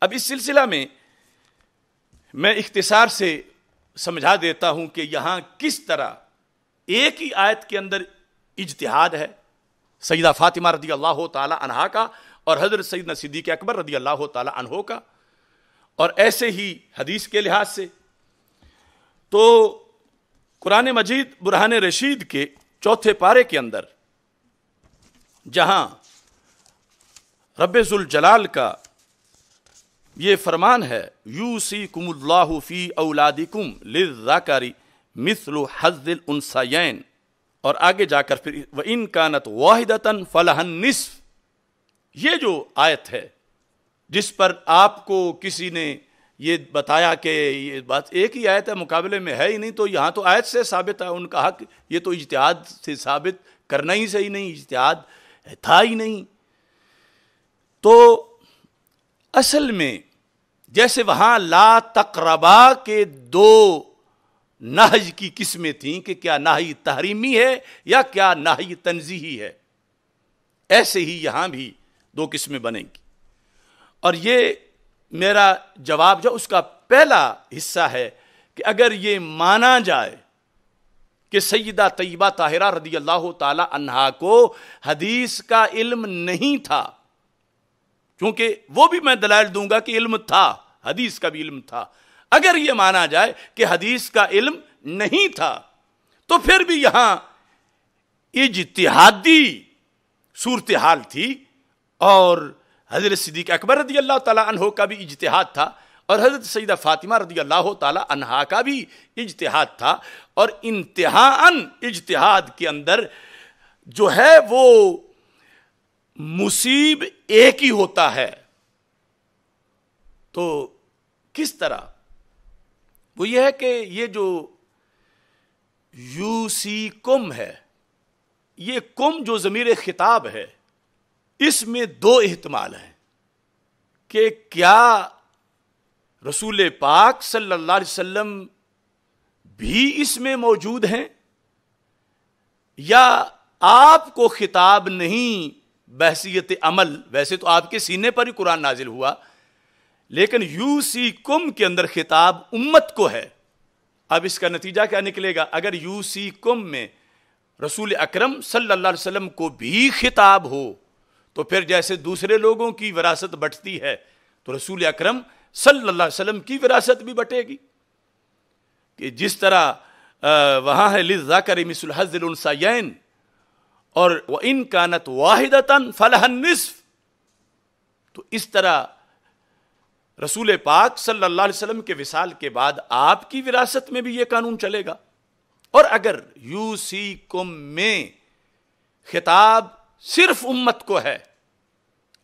اب اس سلسلہ میں میں اختصار سے سمجھا دیتا ہوں کہ یہاں کس طرح ایک ہی آیت کے اندر اجتہاد ہے سیدہ فاطمہ رضی اللہ تعالی عنہا کا اور حضرت سیدنا صدیق اکبر رضی اللہ تعالی عنہ کا، اور ایسے ہی حدیث کے لحاظ سے تو قرآن مجید برہان رشید کے 4 پارے کے اندر جہاں رب ذوالجلال کا یہ فرمان ہے یوصیکم اللہ فی اولادکم للذکر مثل حظ الانثیین، اور آگے جا کر پھر وَإِن كَانَتْ وَاحِدَةً فَلَهَا النِّصْفُ، یہ جو آیت ہے جس پر آپ کو کسی نے یہ بتایا کہ یہ بات ایک ہی آیت ہے مقابلے میں ہے ہی نہیں، تو یہاں تو آیت سے ثابت ہے ان کا حق، یہ تو اجتہاد سے ثابت کرنا ہی صحیح نہیں، اجتہاد تھا ہی نہیں۔ تو اصل میں جیسے وہاں لا تقربا کے 2 نہج کی قسمیں تھیں کہ کیا نہی تحریمی ہے یا کیا نہی تنزیہی ہے، ایسے ہی یہاں بھی 2 قسمیں بنیں گی، اور یہ میرا جواب جو اس کا پہلا حصہ ہے کہ اگر یہ مانا جائے کہ سیدہ طیبہ طاہرہ رضی اللہ تعالی عنہا کو حدیث کا علم نہیں تھا، کیونکہ وہ بھی میں دلائل دوں گا کہ علم تھا، حدیث کا بھی علم تھا، اگر یہ مانا جائے کہ حدیث کا علم نہیں تھا تو پھر بھی یہاں اجتہادی صورتحال تھی، اور حضرت صدیق اکبر رضی اللہ تعالی عنہ کا بھی اجتہاد تھا، اور حضرت سیدہ فاطمہ رضی اللہ تعالی عنہا کا بھی اجتہاد تھا، اور انتہاءً اجتہاد کے اندر جو ہے وہ مصیب ایک ہی ہوتا ہے۔ تو کس طرح؟ وہ یہ ہے کہ یہ جو یوصیکم ہے، یہ کم جو ضمیر خطاب ہے اس میں 2 احتمال ہیں کہ کیا رسول پاک صلی اللہ علیہ وسلم بھی اس میں موجود ہیں، یا آپ کو خطاب نہیں بحثیت عمل، ویسے تو آپ کے سینے پر ہی قرآن نازل ہوا، لیکن یوصیکم کے اندر خطاب امت کو ہے۔ اب اس کا نتیجہ کیا نکلے گا؟ اگر یوصیکم میں رسول اکرم صلی اللہ علیہ وسلم کو بھی خطاب ہو تو پھر جیسے دوسرے لوگوں کی وراثت بٹتی ہے تو رسول اکرم صلی اللہ علیہ وسلم کی وراثت بھی بٹے گی، کہ جس طرح وہاں ہے للذکر مثل حظ الانثیین، اور وَإِن كَانَتْ وَاحِدَةً فَلَهَا النِّصْفُ، تو اس طرح رسول پاک صلی اللہ علیہ وسلم کے وصال کے بعد آپ کی وراثت میں بھی یہ قانون چلے گا۔ اور اگر یوصیکم میں خطاب صرف امت کو ہے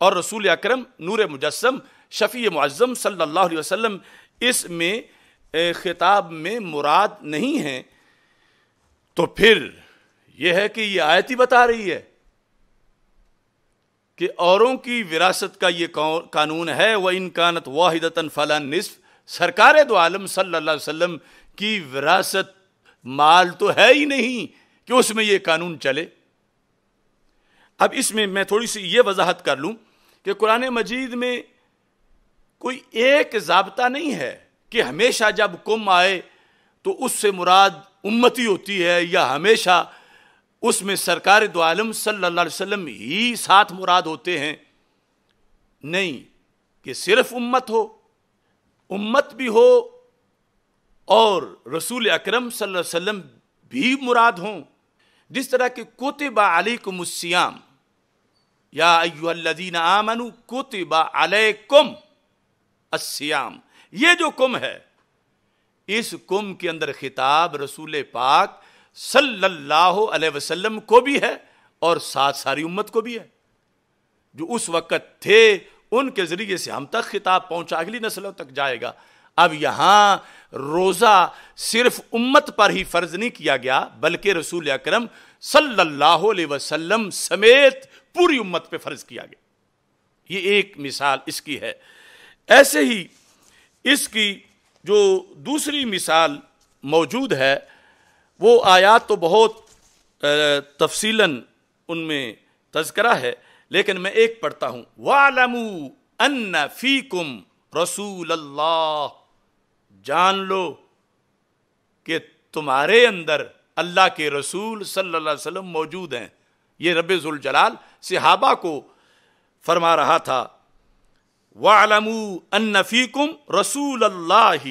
اور رسول اکرم نور مجسم شفیع معظم صلی اللہ علیہ وسلم اس میں خطاب میں مراد نہیں ہیں، تو پھر یہ ہے کہ یہ آیت ہی بتا رہی ہے کہ اوروں کی وراثت کا یہ قانون ہے وَإِن كَانَتْ وَاحِدَةً فَلَهَا النِّصْفُ۔ سرکار دو عالم صلی اللہ علیہ وسلم کی وراثت مال تو ہے ہی نہیں کہ اس میں یہ قانون چلے۔ اب اس میں تھوڑی سی یہ وضاحت کر لوں کہ قرآن مجید میں کوئی ایک ضابطہ نہیں ہے کہ ہمیشہ جب کم آئے تو اس سے مراد امتی ہوتی ہے، یا ہمیشہ اس میں سرکار دو عالم صلی اللہ علیہ وسلم ہی ساتھ مراد ہوتے ہیں۔ نہیں، کہ صرف امت ہو، امت بھی ہو اور رسول اکرم صلی اللہ علیہ وسلم بھی مراد ہوں، جس طرح کہ کتب علیکم الصیام یا ایھا الذین آمنوا کتب علیکم الصیام، یہ جو کم ہے اس کم کے اندر خطاب رسول پاک صلی اللہ علیہ وسلم کو بھی ہے اور ساتھ ساری امت کو بھی ہے، جو اس وقت تھے ان کے ذریعے سے ہم تک خطاب پہنچا، اگلی نسلوں تک جائے گا۔ اب یہاں روزہ صرف امت پر ہی فرض نہیں کیا گیا بلکہ رسول اکرم صلی اللہ علیہ وسلم سمیت پوری امت پہ فرض کیا گیا۔ یہ ایک مثال اس کی ہے۔ ایسے ہی اس کی جو دوسری مثال موجود ہے، وہ آیات تو بہت تفصیلاً ان میں تذکرہ ہے، لیکن میں ایک پڑھتا ہوں۔ وَاعْلَمُوا أَنَّ فِيكُمْ رسول اللہ، جان لو کہ تمہارے اندر اللہ کے رسول صلی اللہ علیہ وسلم موجود ہیں. یہ رب ذوالجلال صحابہ کو فرما رہا تھا. وَاعْلَمُوا أَنَّ فِيكُمْ رَسُولَ اللَّهِ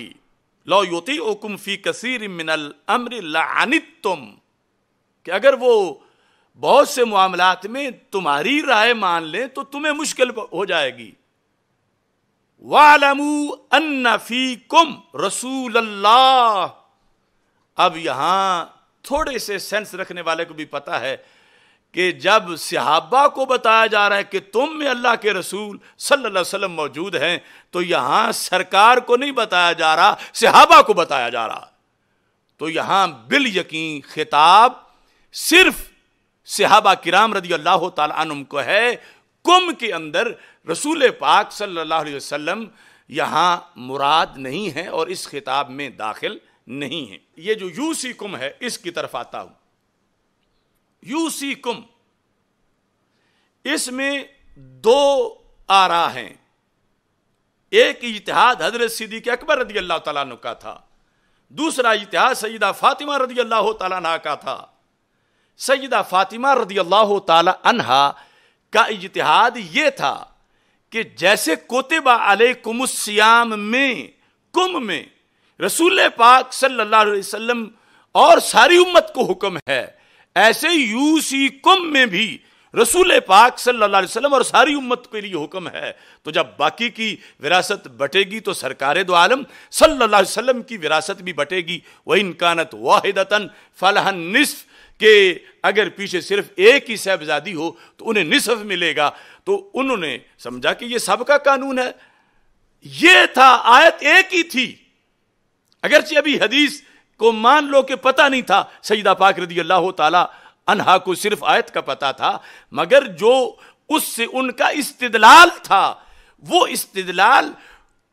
لَوْ يُطِيعُكُمْ فِي كَثِيرٍ مِّنَ الْأَمْرِ لَعَنِتُّمْ، کہ اگر وہ بہت سے معاملات میں تمہاری رائے مان لیں تو تمہیں مشکل ہو جائے گی. وَاعْلَمُوا أَنَّ فِيكُمْ رَسُولَ اللَّهِ. اب یہاں تھوڑے سے سینس رکھنے والے کو بھی پتا ہے کہ جب صحابہ کو بتایا جا رہا ہے کہ تم میں اللہ کے رسول صلی اللہ علیہ وسلم موجود ہیں، تو یہاں سرکار کو نہیں بتایا جا رہا، صحابہ کو بتایا جا رہا. تو یہاں بالیقین خطاب صرف صحابہ کرام رضی اللہ تعالی عنہم کو ہے. کم کے اندر رسول پاک صلی اللہ علیہ وسلم یہاں مراد نہیں ہے اور اس خطاب میں داخل نہیں ہے. یہ جو یوسیکم ہے اس کی طرف آتا ہوں. یوسیکم، اس میں دو آراء ہیں. ایک اجتہاد حضرت صدیق اکبر رضی اللہ تعالیٰ عنہ کا تھا، دوسرا اجتہاد سیدہ فاطمہ رضی اللہ تعالیٰ عنہ کا تھا. سیدہ فاطمہ رضی اللہ تعالیٰ عنہ کا اجتہاد یہ تھا کہ جیسے کتب علیکم الصیام میں کم میں رسول پاک صلی اللہ علیہ وسلم اور ساری امت کو حکم ہے، ایسے یوسیکم میں بھی رسول پاک صلی اللہ علیہ وسلم اور ساری امت کے لیے حکم ہے. تو جب باقی کی وراثت بٹے گی تو سرکار دو عالم صلی اللہ علیہ وسلم کی وراثت بھی بٹے گی. وَإِن كَانَتْ وَاحِدَةً فَلَهَا النِّصْفُ، کہ اگر پیچھے صرف ایک ہی صاحبزادی ہو تو انہیں نصف ملے گا. تو انہوں نے سمجھا کہ یہ سب کا قانون ہے. یہ تھا، آیت ایک ہی تھی. اگرچہ ابھی حدیث کو مان لو کہ پتہ نہیں تھا، سیدہ پاک رضی اللہ تعالی عنہا کو صرف آیت کا پتہ تھا، مگر جو اس سے ان کا استدلال تھا وہ استدلال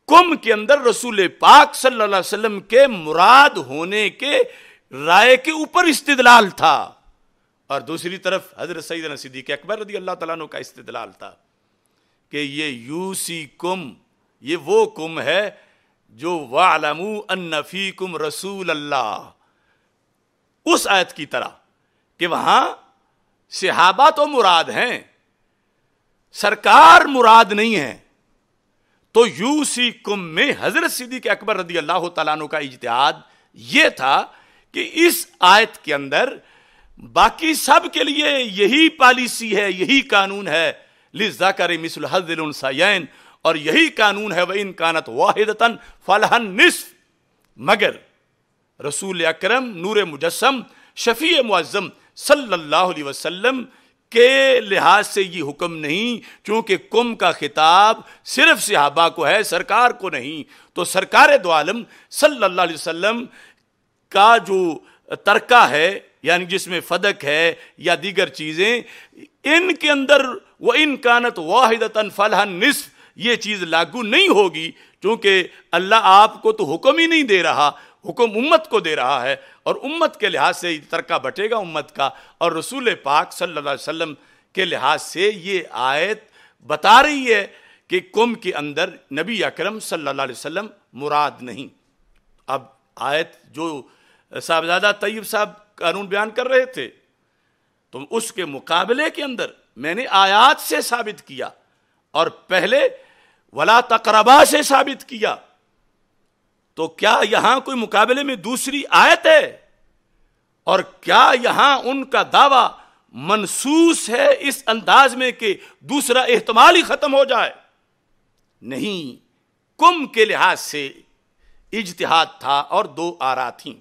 کم کے اندر رسول پاک صلی اللہ علیہ وسلم کے مراد ہونے کے رائے کے اوپر استدلال تھا. اور دوسری طرف حضرت سیدنا صدیق اکبر رضی اللہ تعالیٰ عنہ کا استدلال تھا کہ یہ یوسیکم، یہ وہ کم ہے جو وَاعْلَمُوا أَنَّ فِيكُمْ رَسُولَ اللَّهِ، اس آیت کی طرح کہ وہاں صحابہ تو مراد ہیں، سرکار مراد نہیں ہے. تو یوسیکم میں حضرت صدیق اکبر رضی اللہ تعالیٰ عنہ کا اجتہاد یہ تھا کہ اس آیت کے اندر باقی سب کے لیے یہی پالیسی ہے، یہی قانون ہے، لِلذَّكَرِ مِثْلُ حَظِّ الْأُنثَيَيْنِ، اور یہی قانون ہے وَإِن كَانَتْ وَاحِدَةً فَلَهَا النِّصْفُ. مگر رسول اکرم نور مجسم شفیع معظم صلی اللہ علیہ وسلم کے لحاظ سے یہ حکم نہیں، چونکہ کم کا خطاب صرف صحابہ کو ہے، سرکار کو نہیں. تو سرکار دو عالم صلی اللہ علیہ وسلم کا جو ترکہ ہے، یعنی جس میں فدق ہے یا دیگر چیزیں، ان کے اندر وَإِن كَانَتْ وَاحِدَةً فَلَهَا النِّصْفُ یہ چیز لاگو نہیں ہوگی، کیونکہ اللہ آپ کو تو حکم ہی نہیں دے رہا، حکم امت کو دے رہا ہے، اور امت کے لحاظ سے ترکہ بٹے گا امت کا. اور رسول پاک صلی اللہ علیہ وسلم کے لحاظ سے یہ آیت بتا رہی ہے کہ کم کے اندر نبی اکرم صلی اللہ علیہ وسلم مراد نہیں. اب آیت جو صاحبزادہ طیب صاحب قانون بیان کر رہے تھے، تو اس کے مقابلے کے اندر میں نے آیات سے ثابت کیا، اور پہلے ولا تقربا سے ثابت کیا. تو کیا یہاں کوئی مقابلے میں دوسری آیت ہے؟ اور کیا یہاں ان کا دعویٰ منصوص ہے اس انداز میں کہ دوسرا احتمال ہی ختم ہو جائے؟ نہیں، کم کے لحاظ سے اجتہاد تھا اور دو آراء تھیں.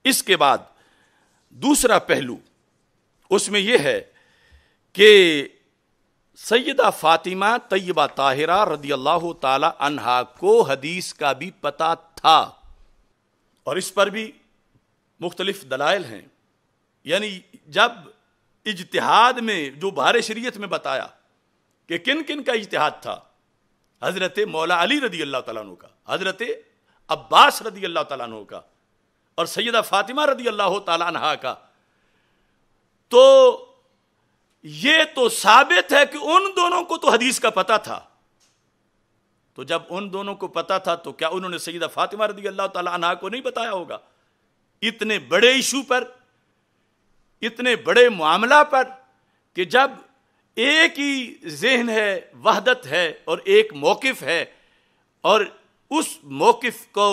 اس کے بعد دوسرا پہلو اس میں یہ ہے کہ سیدہ فاطمہ طیبہ طاہرہ رضی اللہ تعالی عنہا کو حدیث کا بھی پتہ تھا، اور اس پر بھی مختلف دلائل ہیں. یعنی جب اجتہاد میں جو بہار شریعت میں بتایا کہ کن کن کا اجتہاد تھا، حضرت مولا علی رضی اللہ تعالیٰ عنہ کا، حضرت عباس رضی اللہ تعالیٰ عنہ کا، اور سیدہ فاطمہ رضی اللہ تعالیٰ عنہا کا، تو یہ تو ثابت ہے کہ ان دونوں کو تو حدیث کا پتہ تھا. تو جب ان دونوں کو پتا تھا تو کیا انہوں نے سیدہ فاطمہ رضی اللہ تعالی عنہا کو نہیں بتایا ہوگا؟ اتنے بڑے ایشو پر، اتنے بڑے معاملہ پر، کہ جب ایک ہی ذہن ہے، وحدت ہے اور ایک موقف ہے، اور اس موقف کو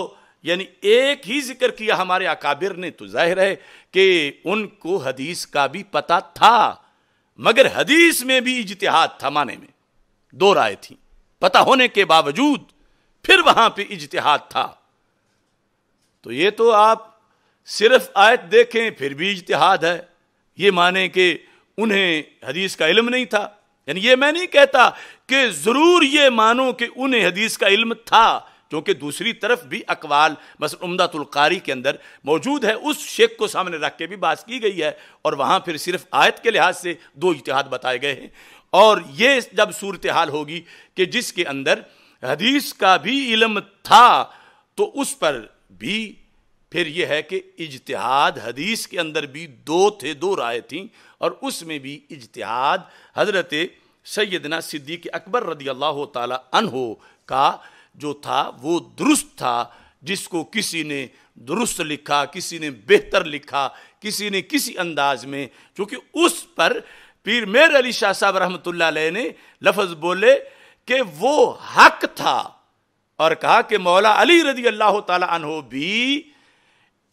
یعنی ایک ہی ذکر کیا ہمارے اکابر نے، تو ظاہر ہے کہ ان کو حدیث کا بھی پتہ تھا، مگر حدیث میں بھی اجتہاد تھا، معنی میں دو رائے تھیں، پتہ ہونے کے باوجود پھر وہاں پہ اجتہاد تھا۔ تو یہ تو آپ صرف آیت دیکھیں پھر بھی اجتہاد ہے، یہ مانے کہ انہیں حدیث کا علم نہیں تھا۔ یعنی یہ میں نہیں کہتا کہ ضرور یہ مانو کہ انہیں حدیث کا علم تھا، کیونکہ دوسری طرف بھی اقوال مثلا عمدۃ القاری کے اندر موجود ہے، اس شیخ کو سامنے رکھ کے بھی بات کی گئی ہے، اور وہاں پھر صرف آیت کے لحاظ سے دو اجتہاد بتائے گئے ہیں۔ اور یہ جب صورتحال ہوگی کہ جس کے اندر حدیث کا بھی علم تھا، تو اس پر بھی پھر یہ ہے کہ اجتہاد حدیث کے اندر بھی دو تھے، دو رائے تھیں، اور اس میں بھی اجتہاد حضرت سیدنا صدیق اکبر رضی اللہ تعالی عنہ کا جو تھا وہ درست تھا، جس کو کسی نے درست لکھا، کسی نے بہتر لکھا، کسی نے کسی انداز میں، چونکہ اس پر پیر میر علی شاہ صاحب رحمۃ اللہ علیہ نے لفظ بولے کہ وہ حق تھا، اور کہا کہ مولا علی رضی اللہ تعالی عنہ بھی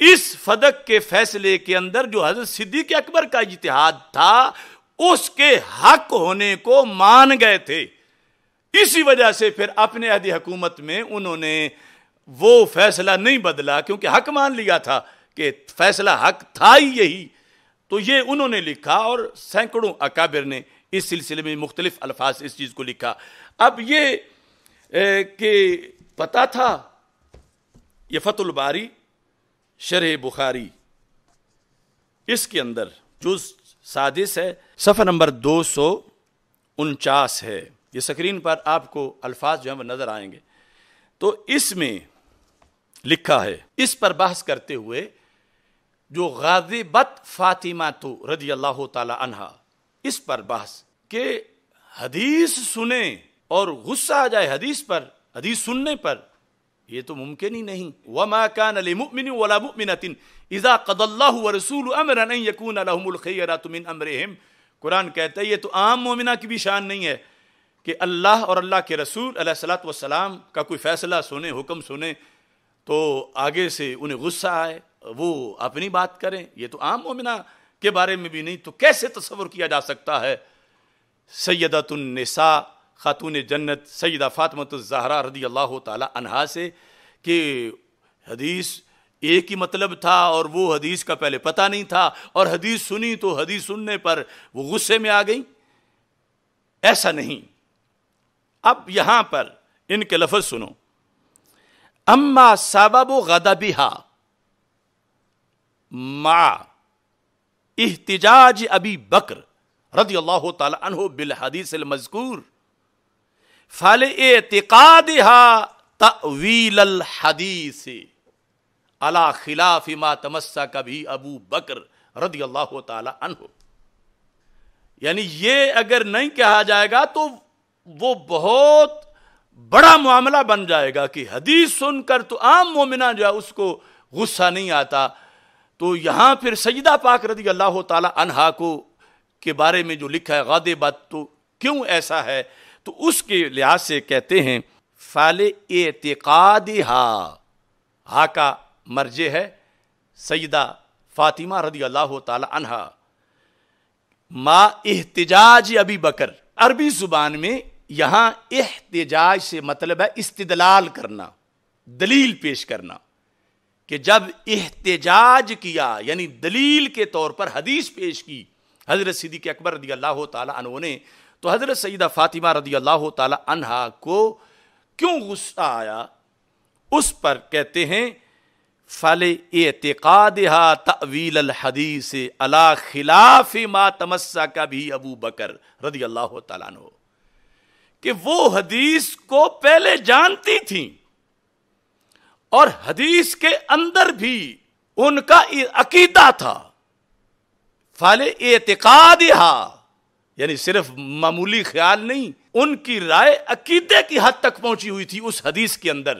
اس فدق کے فیصلے کے اندر جو حضرت صدیق اکبر کا اجتہاد تھا اس کے حق ہونے کو مان گئے تھے۔ اسی وجہ سے پھر اپنے عہد حکومت میں انہوں نے وہ فیصلہ نہیں بدلا، کیونکہ حق مان لیا تھا کہ فیصلہ حق تھا ہی یہی، تو یہ انہوں نے لکھا، اور سینکڑوں اکابر نے اس سلسلے میں مختلف الفاظ اس چیز کو لکھا۔ اب یہ کہ پتا تھا، یہ فتح الباری شرح بخاری، اس کے اندر جز سادس ہے، صفحہ نمبر 249 ہے، یہ سکرین پر آپ کو الفاظ جو ہیں وہ نظر آئیں گے۔ تو اس میں لکھا ہے، اس پر بحث کرتے ہوئے، جو غاضبت فاطمہ تو رضی اللہ تعالی عنہا، اس پر بحث کہ حدیث سنیں اور غصہ آ جائے حدیث پر، حدیث سننے پر، یہ تو ممکن ہی نہیں۔ وَمَا كَانَ لِمُؤْمِنٍ وَلَا مُؤْمِنَةٍ إِذَا قَضَى اللَّهُ وَرَسُولُهُ أَمْرًا أَن يَكُونَ لَهُمُ الْخِيَرَةُ مِنْ أَمْرِهِمْ۔ قرآن کہتا ہے یہ تو عام مومنہ کی بھی شان نہیں ہے کہ اللہ اور اللہ کے رسول علیہ الصلوۃ والسلام کا کوئی فیصلہ سنیں، حکم سنیں، تو آگے سے انہیں غصہ آئے، وہ اپنی بات کریں۔ یہ تو عام مومنہ کے بارے میں بھی نہیں، تو کیسے تصور کیا جا سکتا ہے سیدۃ النساء، خاتون جنت سیدہ فاطمہ الزہرا رضی اللہ تعالی عنہا سے کہ حدیث ایک ہی مطلب تھا اور وہ حدیث کا پہلے پتہ نہیں تھا، اور حدیث سنی تو حدیث سننے پر وہ غصے میں آ گئیں؟ ایسا نہیں۔ اب یہاں پر ان کے لفظ سنو، اما سبب غضبها مع احتجاج ابی بکر رضی اللہ تعالی عنہ بالحدیث المذکور فلاعتقادها تأویل الحدیث علی خلاف ما تمسک بھی ابو بکر رضی اللہ تعالی عنہ۔ یعنی یہ اگر نہیں کہا جائے گا تو وہ بہت بڑا معاملہ بن جائے گا کہ حدیث سن کر تو عام مومنہ جو ہے اس کو غصہ نہیں آتا، تو یہاں پھر سیدہ پاک رضی اللہ تعالی عنہا کو کے بارے میں جو لکھا ہے غاضبت، تو کیوں ایسا ہے؟ تو اس کے لحاظ سے کہتے ہیں فعل اعتقادها، ہا کا مرجع ہے سیدہ فاطمہ رضی اللہ تعالی عنہا، ما احتجاج ابی بکر، عربی زبان میں یہاں احتجاج سے مطلب ہے استدلال کرنا، دلیل پیش کرنا، کہ جب احتجاج کیا یعنی دلیل کے طور پر حدیث پیش کی حضرت صدیق اکبر رضی اللہ تعالی عنہ نے، تو حضرت سیدہ فاطمہ رضی اللہ تعالی عنہا کو کیوں غصہ آیا؟ اس پر کہتے ہیں فلاعتقادها تأویل الحدیث علی خلاف ما تمسک بھی ابو بکر رضی اللہ تعالیٰ عنہ، کہ وہ حدیث کو پہلے جانتی تھیں اور حدیث کے اندر بھی ان کا عقیدہ تھا۔ فلاعتقادها یعنی صرف معمولی خیال نہیں، ان کی رائے عقیدے کی حد تک پہنچی ہوئی تھی اس حدیث کے اندر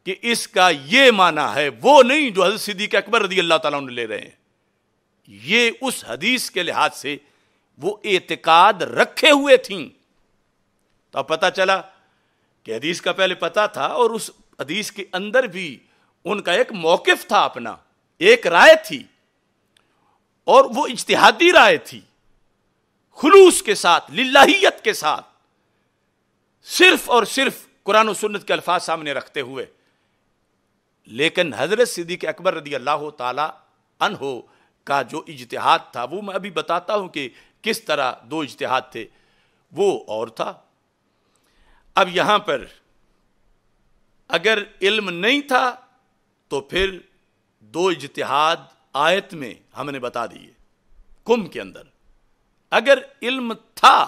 کہ اس کا یہ معنی ہے، وہ نہیں جو حضرت صدیق اکبر رضی اللہ تعالیٰ عنہ لے رہے ہیں. یہ اس حدیث کے لحاظ سے وہ اعتقاد رکھے ہوئے تھیں. تو پتہ چلا کہ حدیث کا پہلے پتہ تھا، اور اس حدیث کے اندر بھی ان کا ایک موقف تھا، اپنا ایک رائے تھی، اور وہ اجتہادی رائے تھی، خلوص کے ساتھ، للہیت کے ساتھ، صرف اور صرف قرآن و سنت کے الفاظ سامنے رکھتے ہوئے. لیکن حضرت صدیق اکبر رضی اللہ تعالی عنہ کا جو اجتہاد تھا، وہ میں ابھی بتاتا ہوں کہ کس طرح دو اجتہاد تھے، وہ اور تھا. اب یہاں پر اگر علم نہیں تھا تو پھر دو اجتہاد آیت میں ہم نے بتا دیے کم کے اندر. اگر علم تھا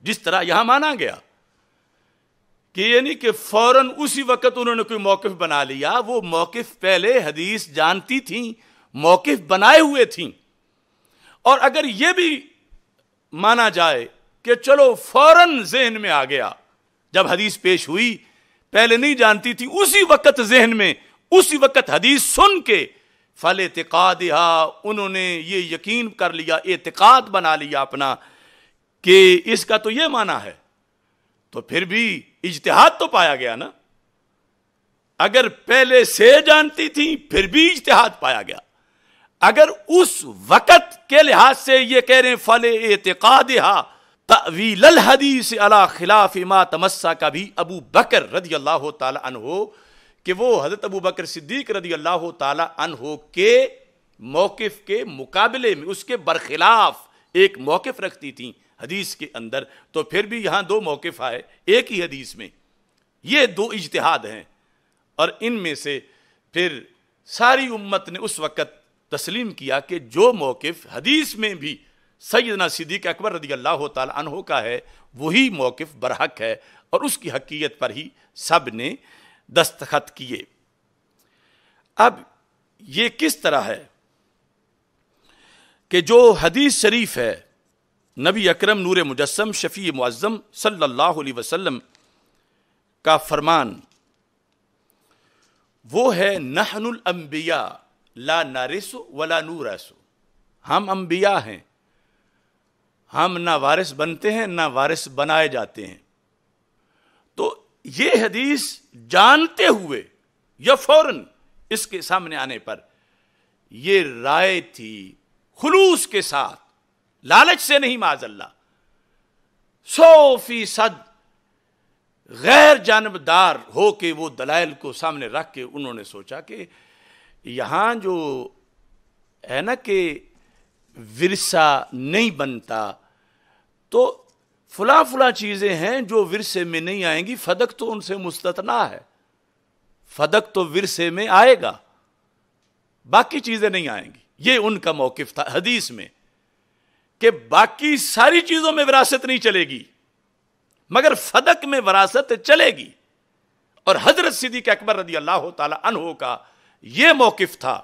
جس طرح یہاں مانا گیا کہ یعنی کہ فوراً اسی وقت انہوں نے کوئی موقف بنا لیا، وہ موقف پہلے حدیث جانتی تھیں، موقف بنائے ہوئے تھیں. اور اگر یہ بھی مانا جائے کہ چلو فوراً ذہن میں آ گیا، جب حدیث پیش ہوئی پہلے نہیں جانتی تھی، اسی وقت ذہن میں، اسی وقت حدیث سن کے فَلِاعْتِقَادِهَا انہوں نے یہ یقین کر لیا، اعتقاد بنا لیا اپنا کہ اس کا تو یہ معنی ہے، تو پھر بھی اجتہاد تو پایا گیا نا. اگر پہلے سے جانتی تھی پھر بھی اجتہاد پایا گیا. اگر اس وقت کے لحاظ سے یہ کہہ رہے ہیں فَلِاعْتِقَادِهَا تأویل الحدیث علی خلاف ما تمسک بھی ابو بکر رضی اللہ تعالی عنہ، کہ وہ حضرت ابو بکر صدیق رضی اللہ تعالی عنہ کے موقف کے مقابلے میں، اس کے برخلاف ایک موقف رکھتی تھیں حدیث کے اندر. تو پھر بھی یہاں دو موقف آئے ایک ہی حدیث میں. یہ دو اجتہاد ہیں، اور ان میں سے پھر ساری امت نے اس وقت تسلیم کیا کہ جو موقف حدیث میں بھی سیدنا صدیق اکبر رضی اللہ تعالی عنہ کا ہے، وہی موقف برحق ہے، اور اس کی حقیقت پر ہی سب نے دستخط کیے. اب یہ کس طرح ہے کہ جو حدیث شریف ہے، نبی اکرم نور مجسم شفیع معظم صلی اللہ علیہ وسلم کا فرمان، وہ ہے نحن الانبیاء لا نرث ولا نورث. ہم انبیاء ہیں، ہم نہ وارث بنتے ہیں نہ وارث بنائے جاتے ہیں. تو یہ حدیث جانتے ہوئے یا فوراً اس کے سامنے آنے پر یہ رائے تھی خلوص کے ساتھ، لالچ سے نہیں، معاذ اللہ، 100% غیر جانبدار ہو کے وہ دلائل کو سامنے رکھ کے انہوں نے سوچا کہ یہاں جو ہے نا کہ ورثہ نہیں بنتا، تو فلاں فلاں چیزیں ہیں جو ورثے میں نہیں آئیں گی. فدق تو ان سے مستثنا ہے، فدق تو ورثے میں آئے گا، باقی چیزیں نہیں آئیں گی. یہ ان کا موقف تھا حدیث میں کہ باقی ساری چیزوں میں وراثت نہیں چلے گی مگر فدق میں وراثت چلے گی. اور حضرت صدیق اکبر رضی اللہ تعالی عنہ کا یہ موقف تھا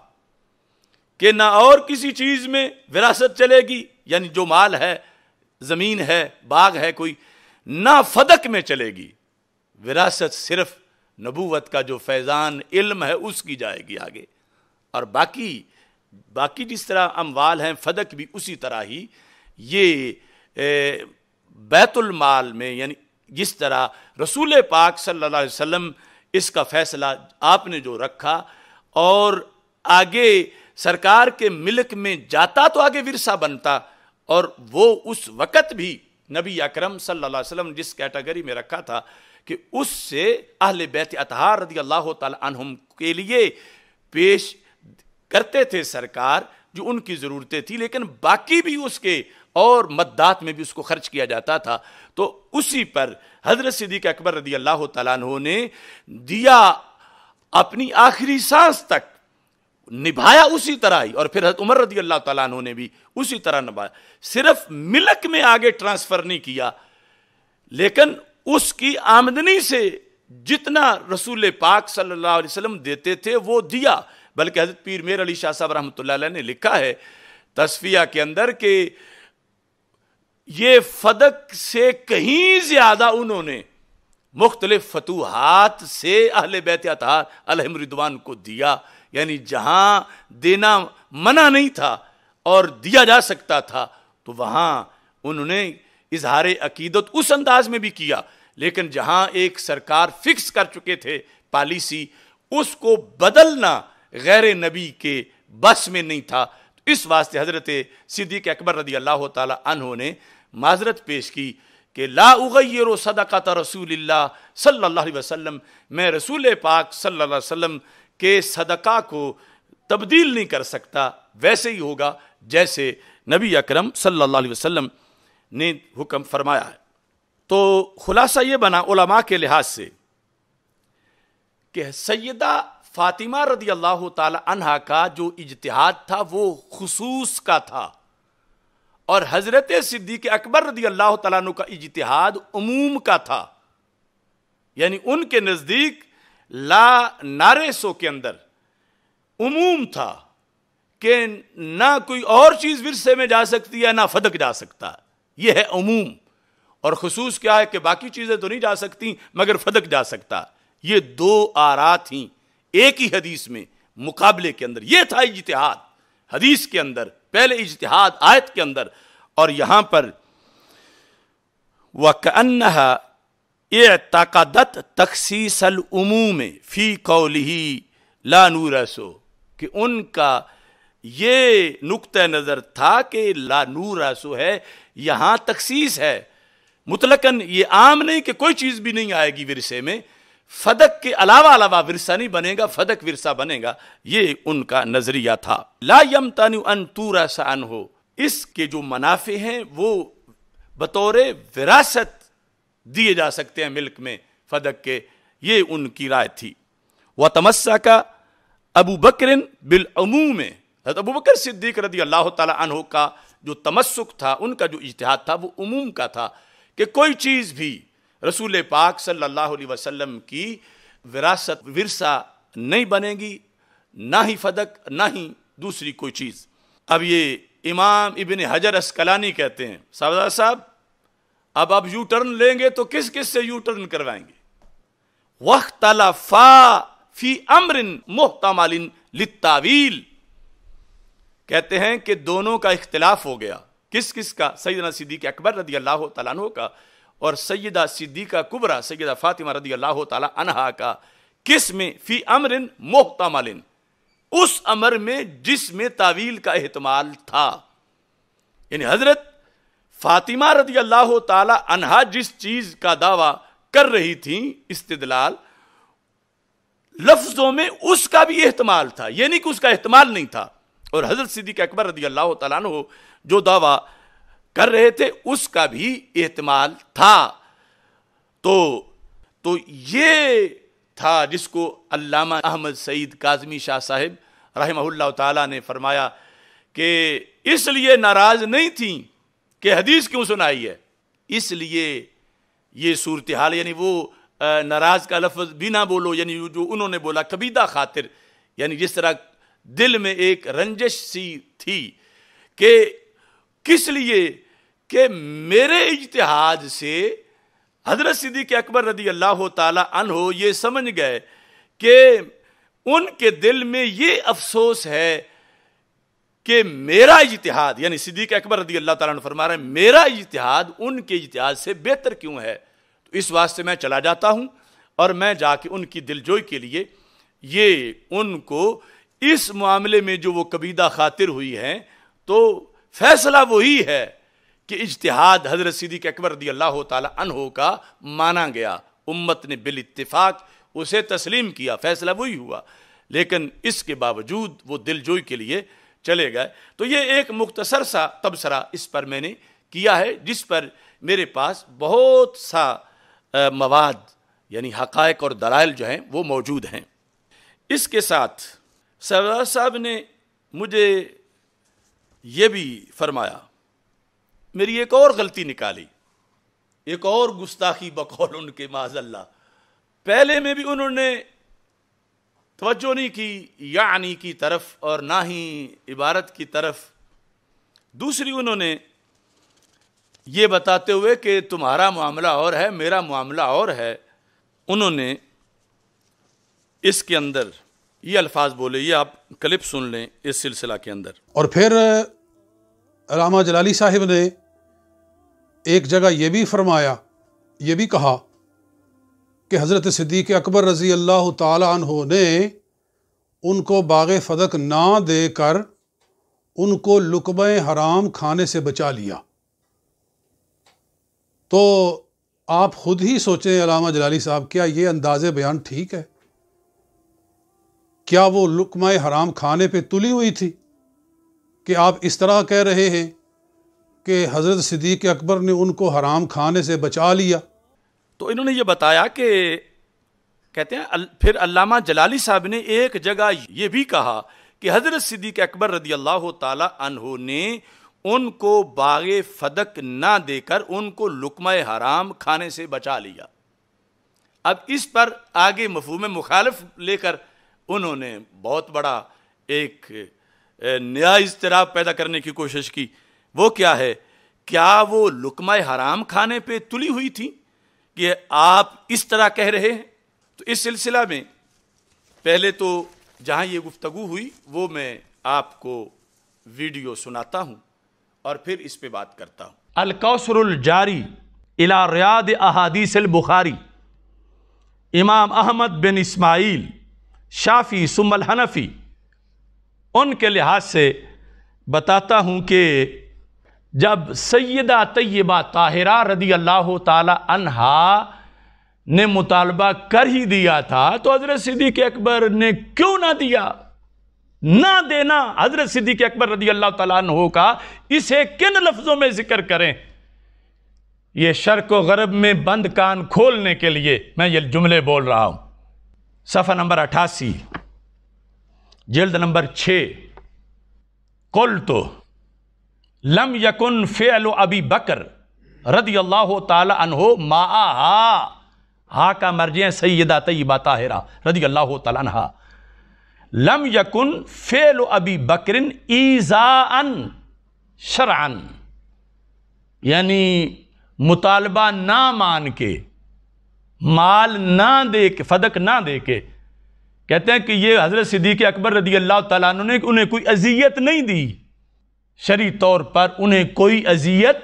کہ نہ اور کسی چیز میں وراثت چلے گی، یعنی جو مال ہے، زمین ہے، باغ ہے کوئی، نہ فدق میں چلے گی. وراثت صرف نبوت کا جو فیضان علم ہے اس کی جائے گی آگے. اور باقی جس طرح اموال ہیں، فدق بھی اسی طرح ہی. یہ بیت المال میں، یعنی جس طرح رسول پاک صلی اللہ علیہ وسلم اس کا فیصلہ آپ نے جو رکھا، اور آگے سرکار کے ملک میں جاتا تو آگے ورثہ بنتا. اور وہ اس وقت بھی نبی اکرم صلی اللہ علیہ وسلم جس کیٹیگری میں رکھا تھا کہ اس سے اہل بیت اطہار رضی اللہ تعالی عنہم کے لیے پیش کرتے تھے سرکار جو ان کی ضرورتیں تھی، لیکن باقی بھی اس کے اور مدات میں بھی اس کو خرچ کیا جاتا تھا. تو اسی پر حضرت صدیق اکبر رضی اللہ تعالیٰ عنہ نے دیا، اپنی آخری سانس تک نبھایا اسی طرح ہی. اور پھر حضرت عمر رضی اللہ تعالیٰ عنہ نے بھی اسی طرح نبھایا. صرف ملک میں آگے ٹرانسفر نہیں کیا، لیکن اس کی آمدنی سے جتنا رسول پاک صلی اللہ علیہ وسلم دیتے تھے وہ دیا. بلکہ حضرت پیر میر علی شاہ صاحب رحمۃ اللہ علیہ نے لکھا ہے تصفیہ کے اندر کہ یہ فدق سے کہیں زیادہ انہوں نے مختلف فتوحات سے اہل بیت اطہار علیہم رضوان کو دیا. یعنی جہاں دینا منع نہیں تھا اور دیا جا سکتا تھا تو وہاں انہوں نے اظہار عقیدت اس انداز میں بھی کیا، لیکن جہاں ایک سرکار فکس کر چکے تھے پالیسی، اس کو بدلنا غیر نبی کے بس میں نہیں تھا. اس واسطے حضرت صدیق اکبر رضی اللہ تعالی عنہ نے معذرت پیش کی کہ لا اغیر صدقۃ رسول اللہ صلی اللہ علیہ وسلم، میں رسول پاک صلی اللہ علیہ وسلم کے صدقہ کو تبدیل نہیں کر سکتا، ویسے ہی ہوگا جیسے نبی اکرم صلی اللہ علیہ وسلم نے حکم فرمایا ہے. تو خلاصہ یہ بنا علماء کے لحاظ سے کہ سیدہ فاطمہ رضی اللہ تعالی عنہا کا جو اجتہاد تھا وہ خصوص کا تھا، اور حضرت صدیق اکبر رضی اللہ تعالیٰ عنہ کا اجتہاد عموم کا تھا. یعنی ان کے نزدیک لا نارسو کے اندر عموم تھا کہ نہ کوئی اور چیز ورثے میں جا سکتی ہے نہ فدق جا سکتا. یہ ہے عموم. اور خصوص کیا ہے کہ باقی چیزیں تو نہیں جا سکتی مگر فدق جا سکتا. یہ دو آراء تھیں ایک ہی حدیث میں مقابلے کے اندر. یہ تھا اجتہاد حدیث کے اندر، پہلے اجتہاد آیت کے اندر. اور یہاں پر وَكَأَنَّهَا اعتقدت تخصیص العموم فی قولہ لا نورث، کہ ان کا یہ نقطہ نظر تھا کہ لا نورث ہے، یہاں تخصیص ہے، مطلقاً یہ عام نہیں کہ کوئی چیز بھی نہیں آئے گی ورثے میں، فدق کے علاوہ ورثہ نہیں بنے گا، فدق ورثہ بنے گا. یہ ان کا نظریہ تھا. لا یمتنع ان تورث عنہ، اس کے جو منافع ہیں وہ بطور وراثت دیے جا سکتے ہیں ملک میں فدق کے. یہ ان کی رائے تھی. وتمسک ابو بکر بالعموم، حضرت ابو بکر صدیق رضی اللہ تعالی عنہ کا جو تمسک تھا، ان کا جو اجتہاد تھا وہ عموم کا تھا کہ کوئی چیز بھی رسول پاک صلی اللہ علیہ وسلم کی وراثت ورثہ نہیں بنے گی، نہ ہی فدق نہ ہی دوسری کوئی چیز. اب یہ امام ابن حجر عسقلانی کہتے ہیں صاحب اب آپ یو ٹرن لیں گے تو کس کس سے یو ٹرن کروائیں گے؟ واختلفا فی امر محتمل للتاویل، کہتے ہیں کہ دونوں کا اختلاف ہو گیا. کس کس کا؟ سیدنا صدیق اکبر رضی اللہ تعالیٰ عنہ کا اور سیدہ صدیقہ کبریٰ سیدہ فاطمہ رضی اللہ تعالیٰ عنہا کا. کس میں؟ فی امر محتمل، اس امر میں جس میں تاویل کا احتمال تھا. یعنی حضرت فاطمہ رضی اللہ تعالی عنہا جس چیز کا دعویٰ کر رہی تھیں استدلال، لفظوں میں اس کا بھی احتمال تھا، یہ نہیں کہ اس کا احتمال نہیں تھا. اور حضرت صدیق اکبر رضی اللہ تعالیٰ عنہ جو دعویٰ کر رہے تھے اس کا بھی احتمال تھا. تو یہ تھا جس کو علامہ احمد سعید کاظمی شاہ صاحب رحمہ اللہ تعالیٰ نے فرمایا کہ اس لیے ناراض نہیں تھیں کہ حدیث کیوں سنائی ہے، اس لیے یہ صورتحال، یعنی وہ ناراض کا لفظ بھی نہ بولو، یعنی جو انہوں نے بولا کبیدہ خاطر، یعنی جس طرح دل میں ایک رنجش سی تھی کہ کس لیے کہ میرے اجتہاد سے حضرت صدیق اکبر رضی اللہ تعالی عنہ یہ سمجھ گئے کہ ان کے دل میں یہ افسوس ہے کہ میرا اجتہاد، یعنی صدیق اکبر رضی اللہ تعالیٰ عنہ فرما رہے ہیں میرا اجتہاد ان کے اجتہاد سے بہتر کیوں ہے، تو اس واسطے میں چلا جاتا ہوں اور میں جا کے ان کی دلجوئی کے لیے یہ ان کو اس معاملے میں جو وہ کبیدہ خاطر ہوئی ہیں تو فیصلہ وہی ہے کہ اجتہاد حضرت صدیق اکبر رضی اللہ تعالی عنہ کا مانا گیا، امت نے بالاتفاق اسے تسلیم کیا، فیصلہ وہی ہوا. لیکن اس کے باوجود وہ دلجوئی کے لیے چلے گئے. تو یہ ایک مختصر سا تبصرہ اس پر میں نے کیا ہے، جس پر میرے پاس بہت سا مواد یعنی حقائق اور دلائل جو ہیں وہ موجود ہیں. اس کے ساتھ سردار صاحب نے مجھے یہ بھی فرمایا، میری ایک اور غلطی نکالی، ایک اور گستاخی بقول ان کے معاذ اللہ. پہلے میں بھی انہوں نے توجہ نہیں کی یعنی کی طرف اور نہ ہی عبارت کی طرف. دوسری انہوں نے یہ بتاتے ہوئے کہ تمہارا معاملہ اور ہے، میرا معاملہ اور ہے، انہوں نے اس کے اندر یہ الفاظ بولے. یہ آپ کلپ سن لیں اس سلسلہ کے اندر. اور پھر علامہ جلالی صاحب نے ایک جگہ یہ بھی فرمایا، یہ بھی کہا کہ حضرت صدیق اکبر رضی اللہ تعالی عنہ نے ان کو باغ فدق نہ دے کر ان کو لقمہ حرام کھانے سے بچا لیا. تو آپ خود ہی سوچیں علامہ جلالی صاحب، کیا یہ انداز بیان ٹھیک ہے؟ کیا وہ لقمہ حرام کھانے پہ تلی ہوئی تھی کہ آپ اس طرح کہہ رہے ہیں کہ حضرت صدیق اکبر نے ان کو حرام کھانے سے بچا لیا؟ تو انہوں نے یہ بتایا کہ کہتے ہیں پھر علامہ جلالی صاحب نے ایک جگہ یہ بھی کہا کہ حضرت صدیق اکبر رضی اللہ تعالی عنہ نے ان کو باغ فدق نہ دے کر ان کو لقمہ حرام کھانے سے بچا لیا. اب اس پر آگے مفہوم مخالف لے کر انہوں نے بہت بڑا ایک نیا اضطراب پیدا کرنے کی کوشش کی. وہ کیا ہے؟ کیا وہ لقمہ حرام کھانے پہ تلی ہوئی تھی کہ آپ اس طرح کہہ رہے ہیں؟ تو اس سلسلہ میں پہلے تو جہاں یہ گفتگو ہوئی وہ میں آپ کو ویڈیو سناتا ہوں اور پھر اس پہ بات کرتا ہوں. الکوثر الجاری الی ریاض احادیث البخاری، امام احمد بن اسماعیل شافعی ثم الحنفی، ان کے لحاظ سے بتاتا ہوں کہ جب سیدہ طیبہ طاہرہ رضی اللہ تعالی عنہا نے مطالبہ کر ہی دیا تھا تو حضرت صدیق اکبر نے کیوں نہ دیا؟ نہ دینا حضرت صدیق اکبر رضی اللہ تعالیٰ عنہ کا اسے کن لفظوں میں ذکر کریں؟ یہ شرق و غرب میں بند کان کھولنے کے لیے میں یہ جملے بول رہا ہوں. صفحہ نمبر 88 جلد نمبر 6. قلت لم یکن فعل ابی بکر رضی اللہ تعالی عنہ معہا، ہا کا مرجع سیدہ طیبہ طاہرہ رضی اللہ تعالی عنہ، لم یکن فعل ابی بکر ایذاء شرعا، یعنی مطالبہ نہ مان کے، مال نہ دے کے، فدق نہ دے کے، کہتے ہیں کہ یہ حضرت صدیق اکبر رضی اللہ تعالیٰ عنہ نے انہیں کوئی اذیت نہیں دی، شرعی طور پر انہیں کوئی اذیت،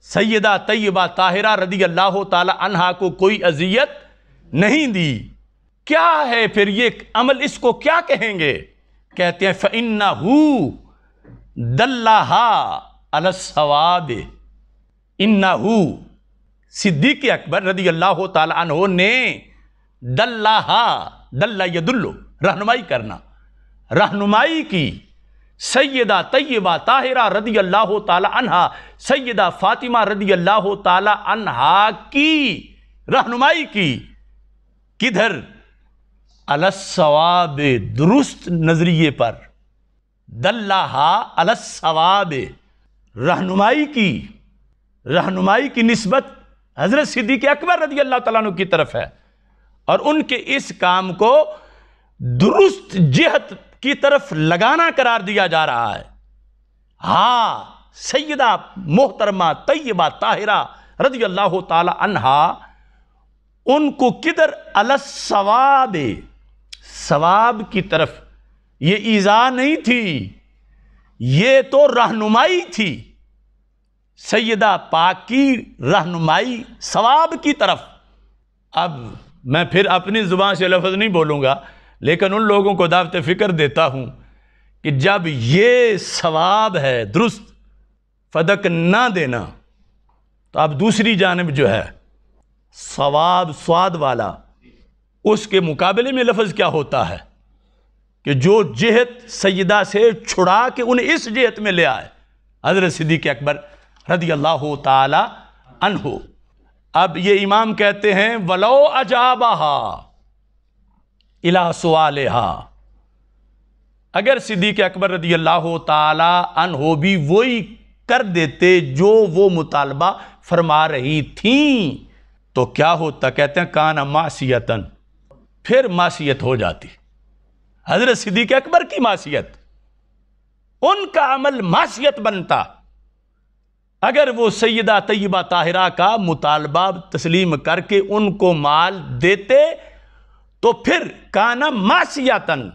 سیدہ طیبہ طاہرہ رضی اللہ تعالی عنہا کو کوئی اذیت نہیں دی. کیا ہے پھر یہ عمل، اس کو کیا کہیں گے؟ کہتے ہیں فَإِنَّهُ دَلَّهَا عَلَى الصَّوَابِ، اِنَّهُ صدیق اکبر رضی اللہ تعالی عنہ نے دَلَّهَا، دَلَّ يَدُلُّ رہنمائی کرنا، رہنمائی کی سیدہ طیبہ طاہرہ رضی اللہ تعالی عنہا، سیدہ فاطمہ رضی اللہ تعالی عنہا کی رہنمائی کی، کدھر؟ علی الصواب، درست نظریے پر، دلہا علی الصواب، رہنمائی کی، رہنمائی کی نسبت حضرت صدیق اکبر رضی اللہ تعالیٰ عنہ کی طرف ہے اور ان کے اس کام کو درست جہت کی طرف لگانا قرار دیا جا رہا ہے. ہاں سیدہ محترمہ طیبہ طاہرہ رضی اللہ تعالی عنہا ان کو کدھر؟ علی الصواب، ثواب کی طرف. یہ ایذا نہیں تھی، یہ تو رہنمائی تھی، سیدہ پاک کی رہنمائی ثواب کی طرف. اب میں پھر اپنی زبان سے لفظ نہیں بولوں گا، لیکن ان لوگوں کو دعوت فکر دیتا ہوں کہ جب یہ ثواب ہے درست فدق نہ دینا، تو اب دوسری جانب جو ہے ثواب سواد والا، اس کے مقابلے میں لفظ کیا ہوتا ہے کہ جو جہت سیدہ سے چھڑا کے انہیں اس جہت میں لے آئے، حضرت صدیق اکبر رضی اللہ تعالی عنہ. اب یہ امام کہتے ہیں وَلَوْ أَجَابَهَا إِلَى سُوَالِهَا، اگر صدیق اکبر رضی اللہ تعالی عنہ بھی وہی کر دیتے جو وہ مطالبہ فرما رہی تھیں تو کیا ہوتا؟ کہتے ہیں کانا معصیتن، پھر معصیت ہو جاتی، حضرت صدیق اکبر کی معصیت، ان کا عمل معصیت بنتا. اگر وہ سیدہ طیبہ طاہرہ کا مطالبہ تسلیم کر کے ان کو مال دیتے تو پھر کانا معصیتن،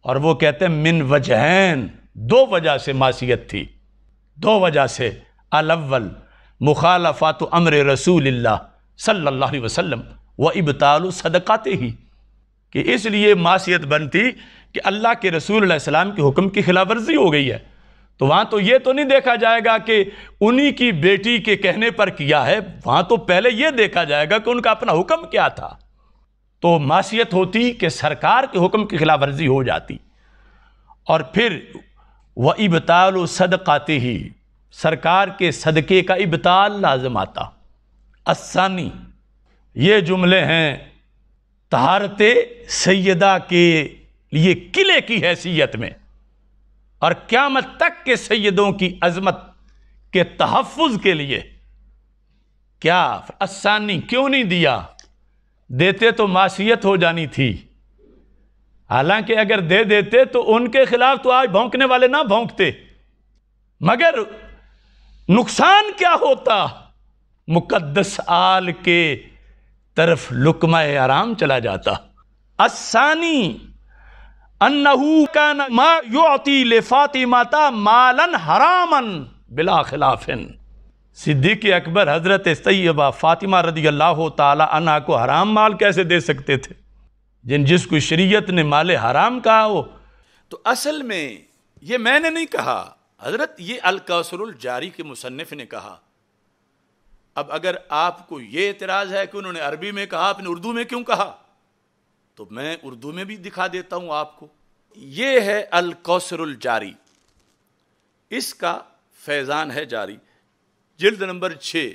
اور وہ کہتے ہیں من وجہین، دو وجہ سے معصیت تھی، دو وجہ سے۔ الاول مخالفات امر رسول اللہ صلی اللہ علیہ وسلم و ابطال صدقاتہ، کہ اس لیے معصیت بنتی کہ اللہ کے رسول علیہ السلام کے حکم کی خلاف ورزی ہو گئی ہے، تو وہاں تو یہ تو نہیں دیکھا جائے گا کہ انہی کی بیٹی کے کہنے پر کیا ہے، وہاں تو پہلے یہ دیکھا جائے گا کہ ان کا اپنا حکم کیا تھا۔ تو معصیت ہوتی کہ سرکار کے حکم کی خلاف ورزی ہو جاتی، اور پھر وَإِبْطَالُ صَدْقَاتِهِ، سرکار کے صدقے کا ابطال لازم آتا۔ الثانی، یہ جملے ہیں طہارت سیدہ کے لیے قلعے کی حیثیت میں، اور قیامت تک کے سیدوں کی عظمت کے تحفظ کے لیے۔ کیا الثانی کیوں نہیں دیا؟ دیتے تو معصیت ہو جانی تھی، حالانکہ اگر دے دیتے تو ان کے خلاف تو آج بھونکنے والے نہ بھونکتے، مگر نقصان کیا ہوتا؟ مقدس آل کے طرف لقمہ حرام چلا جاتا۔ الثانی انہو کان ما یعطی لفاطمہ مالا حراما بلا خلاف، صدیق اکبر حضرت طیبہ فاطمہ رضی اللہ تعالی عنہ کو حرام مال کیسے دے سکتے تھے جس کو شریعت نے مال حرام کہا ہو؟ تو اصل میں یہ میں نے نہیں کہا حضرت، یہ الکوثر الجاری کے مصنف نے کہا۔ اب اگر آپ کو یہ اعتراض ہے کہ انہوں نے عربی میں کہا، آپ نے اردو میں کیوں کہا، تو میں اردو میں بھی دکھا دیتا ہوں آپ کو۔ یہ ہے الکوثر الجاری، اس کا فیضان ہے جاری، جلد نمبر 6،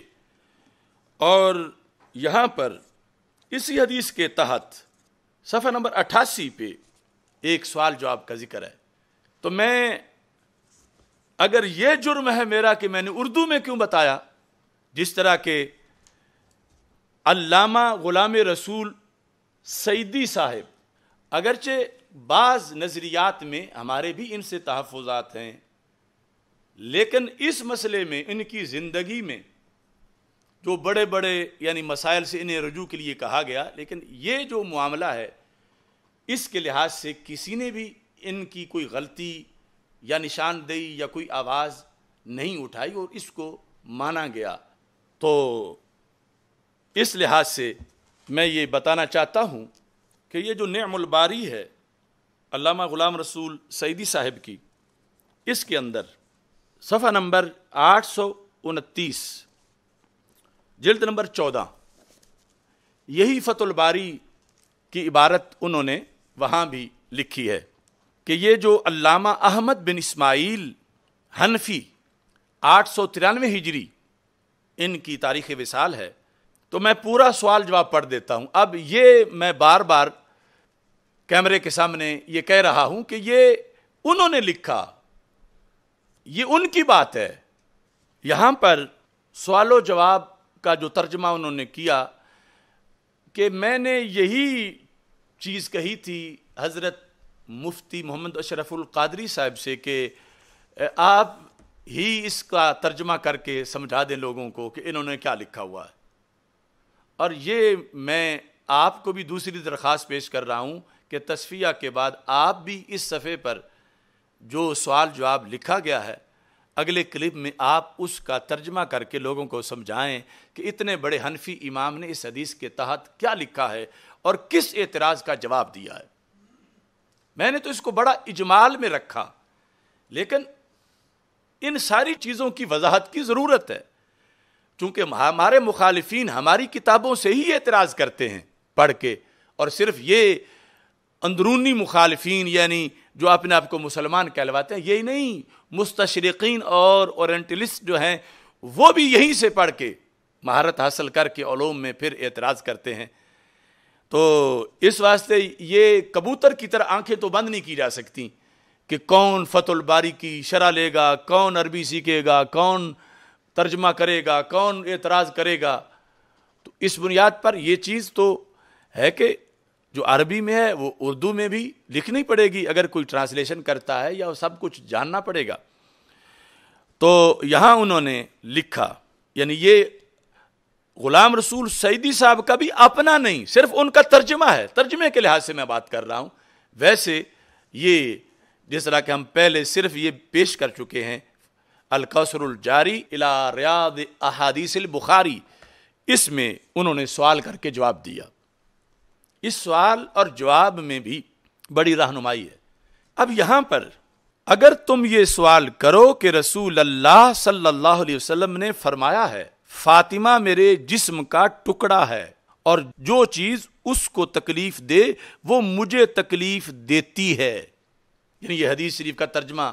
اور یہاں پر اسی حدیث کے تحت صفحہ نمبر 88 پہ ایک سوال جواب کا ذکر ہے۔ تو میں اگر یہ جرم ہے میرا کہ میں نے اردو میں کیوں بتایا، جس طرح کہ علامہ غلام رسول سعیدی صاحب، اگرچہ بعض نظریات میں ہمارے بھی ان سے تحفظات ہیں، لیکن اس مسئلے میں ان کی زندگی میں جو بڑے بڑے یعنی مسائل سے انہیں رجوع کے لیے کہا گیا، لیکن یہ جو معاملہ ہے اس کے لحاظ سے کسی نے بھی ان کی کوئی غلطی یا نشاندہی یا کوئی آواز نہیں اٹھائی اور اس کو مانا گیا۔ تو اس لحاظ سے میں یہ بتانا چاہتا ہوں کہ یہ جو نعم الباری ہے علامہ غلام رسول سعیدی صاحب کی، اس کے اندر صفحہ نمبر 829 جلد نمبر 14 یہی فتح الباری کی عبارت انہوں نے وہاں بھی لکھی ہے کہ یہ جو علامہ احمد بن اسماعیل حنفی 893 ہجری ان کی تاریخ وصال ہے۔ تو میں پورا سوال جواب پڑھ دیتا ہوں۔ اب یہ میں بار بار کیمرے کے سامنے یہ کہہ رہا ہوں کہ یہ انہوں نے لکھا، یہ ان کی بات ہے۔ یہاں پر سوال و جواب کا جو ترجمہ انہوں نے کیا کہ میں نے یہی چیز کہی تھی حضرت مفتی محمد اشرف القادری صاحب سے کہ آپ ہی اس کا ترجمہ کر کے سمجھا دیں لوگوں کو کہ انہوں نے کیا لکھا ہوا ہے۔ اور یہ میں آپ کو بھی دوسری درخواست پیش کر رہا ہوں کہ تصفیہ کے بعد آپ بھی اس صفحے پر جو سوال جواب لکھا گیا ہے اگلے کلپ میں آپ اس کا ترجمہ کر کے لوگوں کو سمجھائیں کہ اتنے بڑے حنفی امام نے اس حدیث کے تحت کیا لکھا ہے اور کس اعتراض کا جواب دیا ہے۔ میں نے تو اس کو بڑا اجمال میں رکھا، لیکن ان ساری چیزوں کی وضاحت کی ضرورت ہے، چونکہ ہمارے مخالفین ہماری کتابوں سے ہی اعتراض کرتے ہیں پڑھ کے، اور صرف یہ اندرونی مخالفین یعنی جو اپنے آپ کو مسلمان کہلواتے ہیں یہی نہیں، مستشرقین اور اورینٹلسٹ جو ہیں وہ بھی یہیں سے پڑھ کے مہارت حاصل کر کے علوم میں پھر اعتراض کرتے ہیں۔ تو اس واسطے یہ کبوتر کی طرح آنکھیں تو بند نہیں کی جا سکتی کہ کون فتح الباری کی شرح لے گا، کون عربی سیکھے گا، کون ترجمہ کرے گا، کون اعتراض کرے گا۔ تو اس بنیاد پر یہ چیز تو ہے کہ جو عربی میں ہے وہ اردو میں بھی لکھنی پڑے گی اگر کوئی ٹرانسلیشن کرتا ہے، یا سب کچھ جاننا پڑے گا۔ تو یہاں انہوں نے لکھا، یعنی یہ غلام رسول سعیدی صاحب کا بھی اپنا نہیں، صرف ان کا ترجمہ ہے، ترجمے کے لحاظ سے میں بات کر رہا ہوں۔ ویسے یہ جس طرح کہ ہم پہلے صرف یہ پیش کر چکے ہیں الکوثر الجاری الی ریاض احادیث البخاری، اس میں انہوں نے سوال کر کے جواب دیا۔ اس سوال اور جواب میں بھی بڑی رہنمائی ہے۔ اب یہاں پر اگر تم یہ سوال کرو کہ رسول اللہ صلی اللہ علیہ وسلم نے فرمایا ہے فاطمہ میرے جسم کا ٹکڑا ہے اور جو چیز اس کو تکلیف دے وہ مجھے تکلیف دیتی ہے، یعنی یہ حدیث شریف کا ترجمہ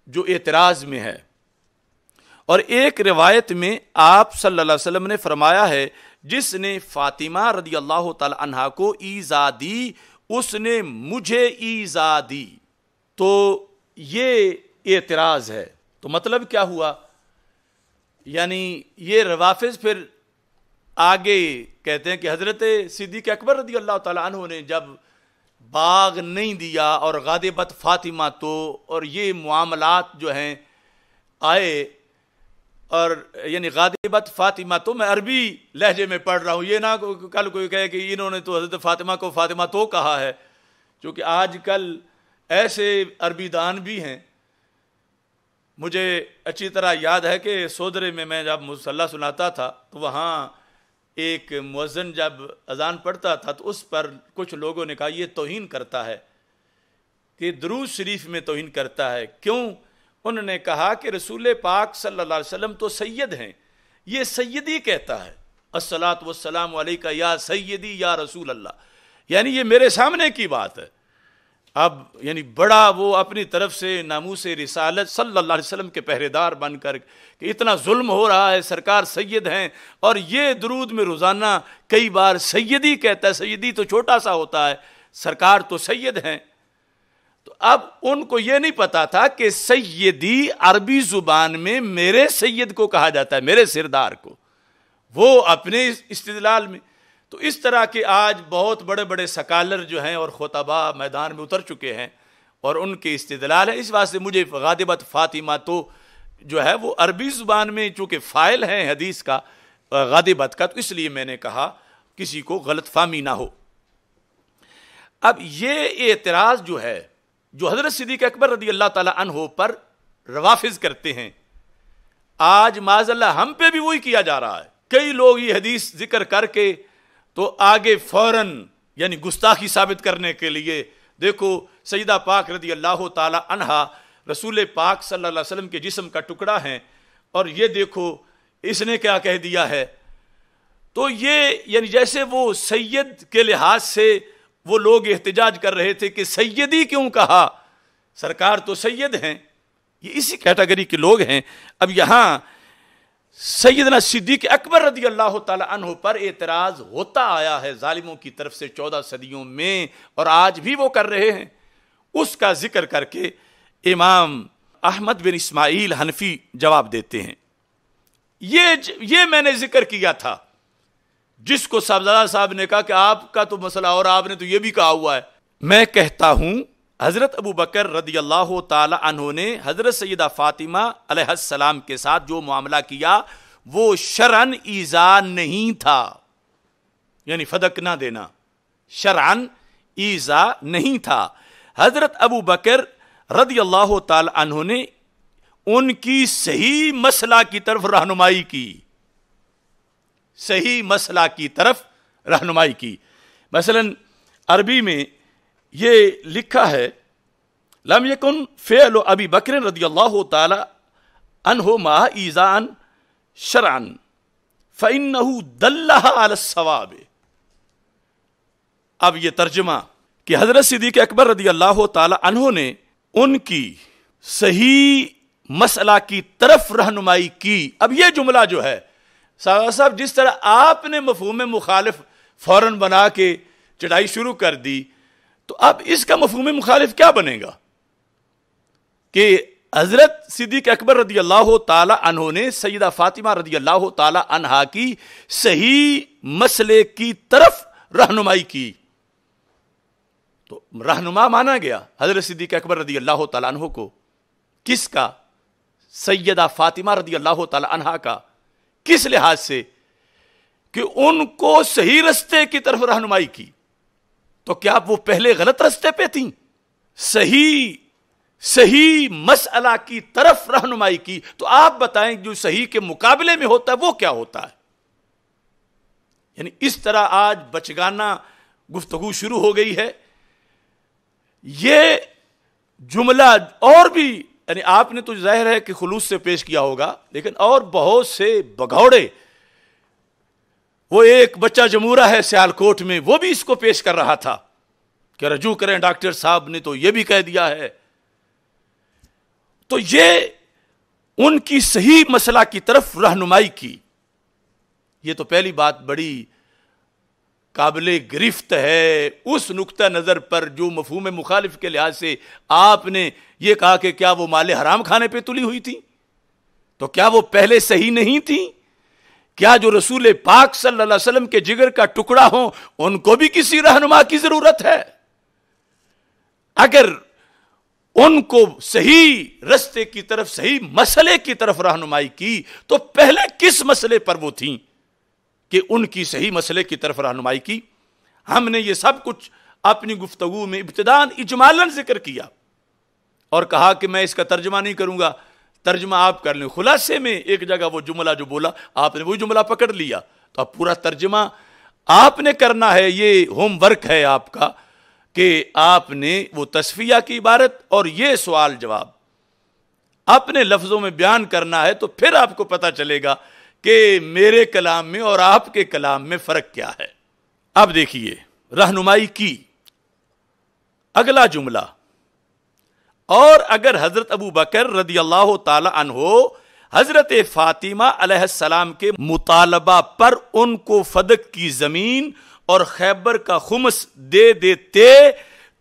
جو اعتراض میں ہے، اور ایک روایت میں آپ صلی اللہ علیہ وسلم نے فرمایا ہے جس نے فاطمہ رضی اللہ تعالی عنہا کو ایذا دی اس نے مجھے ایذا دی، تو یہ اعتراض ہے۔ تو مطلب کیا ہوا؟ یعنی یہ روافظ پھر آگے کہتے ہیں کہ حضرت صدیق اکبر رضی اللہ تعالیٰ عنہ نے جب باغ نہیں دیا اور غاضبت فاطمہ تو، اور یہ معاملات جو ہیں آئے، اور یعنی غاضبت فاطمہ تو میں عربی لہجے میں پڑھ رہا ہوں، یہ نہ کل کوئی کہے کہ انہوں نے تو حضرت فاطمہ کو فاطمہ تو کہا ہے، کیونکہ آج کل ایسے عربی دان بھی ہیں۔ مجھے اچھی طرح یاد ہے کہ سودرے میں جب مصلی سناتا تھا تو وہاں ایک مؤذن جب اذان پڑھتا تھا تو اس پر کچھ لوگوں نے کہا یہ توہین کرتا ہے، کہ درود شریف میں توہین کرتا ہے۔ کیوں؟ انہوں نے کہا کہ رسول پاک صلی اللہ علیہ وسلم تو سید ہیں، یہ سیدی کہتا ہے، الصلاۃ والسلام علیکہ یا سیدی یا رسول اللہ، یعنی یہ میرے سامنے کی بات ہے۔ اب یعنی بڑا وہ اپنی طرف سے ناموس رسالت صلی اللہ علیہ وسلم کے پہرے دار بن کر کہ اتنا ظلم ہو رہا ہے، سرکار سید ہیں اور یہ درود میں روزانہ کئی بار سیدی کہتا ہے، سیدی تو چھوٹا سا ہوتا ہے، سرکار تو سید ہیں۔ تو اب ان کو یہ نہیں پتا تھا کہ سیدی عربی زبان میں میرے سید کو کہا جاتا ہے، میرے سردار کو، وہ اپنے استدلال میں۔ تو اس طرح کے آج بہت بڑے بڑے سکالر جو ہیں اور خطباء میدان میں اتر چکے ہیں اور ان کے استدلال ہے، اس واسطے مجھے غاضبت فاطمہ تو جو ہے وہ عربی زبان میں چونکہ فاعل ہیں حدیث کا غاضبت کا، تو اس لیے میں نے کہا کسی کو غلط فہمی نہ ہو۔ اب یہ اعتراض جو ہے جو حضرت صدیق اکبر رضی اللہ تعالی عنہ پر روافظ کرتے ہیں، آج معاذ اللہ ہم پہ بھی وہی کیا جا رہا ہے۔ کئی لوگ یہ حدیث ذکر کر کے تو آگے فوراً یعنی گستاخی ثابت کرنے کے لیے دیکھو سیدہ پاک رضی اللہ تعالی عنہا رسول پاک صلی اللہ علیہ وسلم کے جسم کا ٹکڑا ہیں، اور یہ دیکھو اس نے کیا کہہ دیا ہے۔ تو یہ یعنی جیسے وہ سید کے لحاظ سے وہ لوگ احتجاج کر رہے تھے کہ سیدی کیوں کہا، سرکار تو سید ہیں، یہ اسی کیٹیگری کے لوگ ہیں۔ اب یہاں سیدنا صدیق اکبر رضی اللہ تعالی عنہ پر اعتراض ہوتا آیا ہے ظالموں کی طرف سے 14 صدیوں میں، اور آج بھی وہ کر رہے ہیں۔ اس کا ذکر کر کے امام احمد بن اسماعیل حنفی جواب دیتے ہیں، یہ میں نے ذکر کیا تھا، جس کو صاحبزادہ صاحب نے کہا کہ آپ کا تو مسئلہ اور آپ نے تو یہ بھی کہا ہوا ہے۔ میں کہتا ہوں حضرت ابو بکر رضی اللہ تعالی عنہ نے حضرت سیدہ فاطمہ علیہ السلام کے ساتھ جو معاملہ کیا وہ شرعن ایذا نہیں تھا، یعنی فدق نہ دینا، شرعن ایذا نہیں تھا۔ حضرت ابو بکر رضی اللہ تعالی عنہ نے ان کی صحیح مسئلہ کی طرف رہنمائی کی، صحیح مسئلہ کی طرف رہنمائی کی۔ مثلا عربی میں یہ لکھا ہے لم یکن فعل ابی بکر رضی اللہ تعالی عنہ ما ایذاء شرعا فانه دلها علی الصواب۔ اب یہ ترجمہ کہ حضرت صدیق اکبر رضی اللہ تعالی عنہ نے ان کی صحیح مسئلہ کی طرف رہنمائی کی۔ اب یہ جملہ جو ہے صاحب جس طرح آپ نے مفہوم مخالف فوراً بنا کے چڑھائی شروع کر دی، تو اب اس کا مفہوم مخالف کیا بنے گا کہ حضرت صدیق اکبر رضی اللہ تعالی عنہ نے سیدہ فاطمہ رضی اللہ تعالی عنہا کی صحیح مسئلے کی طرف رہنمائی کی، تو رہنما مانا گیا حضرت صدیق اکبر رضی اللہ تعالی عنہ کو، کس کا؟ سیدہ فاطمہ رضی اللہ تعالی عنہا کا، کس لحاظ سے؟ کہ ان کو صحیح رستے کی طرف رہنمائی کی۔ تو کیا وہ پہلے غلط رستے پہ تھیں؟ صحیح مسئلہ کی طرف رہنمائی کی۔ تو آپ بتائیں جو صحیح کے مقابلے میں ہوتا ہے وہ کیا ہوتا ہے؟ یعنی اس طرح آج بچگانہ گفتگو شروع ہو گئی ہے۔ یہ جملہ اور بھی، یعنی آپ نے تو ظاہر ہے کہ خلوص سے پیش کیا ہوگا، لیکن اور بہت سے بگھوڑے، وہ ایک بچہ جمورہ ہے سیالکوٹ میں، وہ بھی اس کو پیش کر رہا تھا کہ رجوع کریں، ڈاکٹر صاحب نے تو یہ بھی کہہ دیا ہے۔ تو یہ ان کی صحیح مسئلہ کی طرف رہنمائی کی۔ یہ تو پہلی بات بڑی قابل گرفت ہے اس نقطہ نظر پر جو مفہوم مخالف کے لحاظ سے آپ نے یہ کہا کہ کیا وہ مال حرام کھانے پہ تلی ہوئی تھی؟ تو کیا وہ پہلے صحیح نہیں تھی؟ کیا جو رسول پاک صلی اللہ علیہ وسلم کے جگر کا ٹکڑا ہوں ان کو بھی کسی رہنما کی ضرورت ہے؟ اگر ان کو صحیح رستے کی طرف، صحیح مسئلے کی طرف رہنمائی کی تو پہلے کس مسئلے پر وہ تھیں کہ ان کی صحیح مسئلے کی طرف رہنمائی کی؟ ہم نے یہ سب کچھ اپنی گفتگو میں ابتداً اجمالاً ذکر کیا اور کہا کہ میں اس کا ترجمہ نہیں کروں گا، ترجمہ آپ کر لیں۔ خلاصے میں ایک جگہ وہ جملہ جو بولا آپ نے وہی جملہ پکڑ لیا، تو اب پورا ترجمہ آپ نے کرنا ہے۔ یہ ہوم ورک ہے آپ کا کہ آپ نے وہ تصفیہ کی عبارت اور یہ سوال جواب اپنے لفظوں میں بیان کرنا ہے، تو پھر آپ کو پتہ چلے گا کہ میرے کلام میں اور آپ کے کلام میں فرق کیا ہے۔ اب دیکھیے رہنمائی کی اگلا جملہ، اور اگر حضرت ابو بکر رضی اللہ تعالی عنہ حضرت فاطمہ علیہ السلام کے مطالبہ پر ان کو فدق کی زمین اور خیبر کا خمس دے دیتے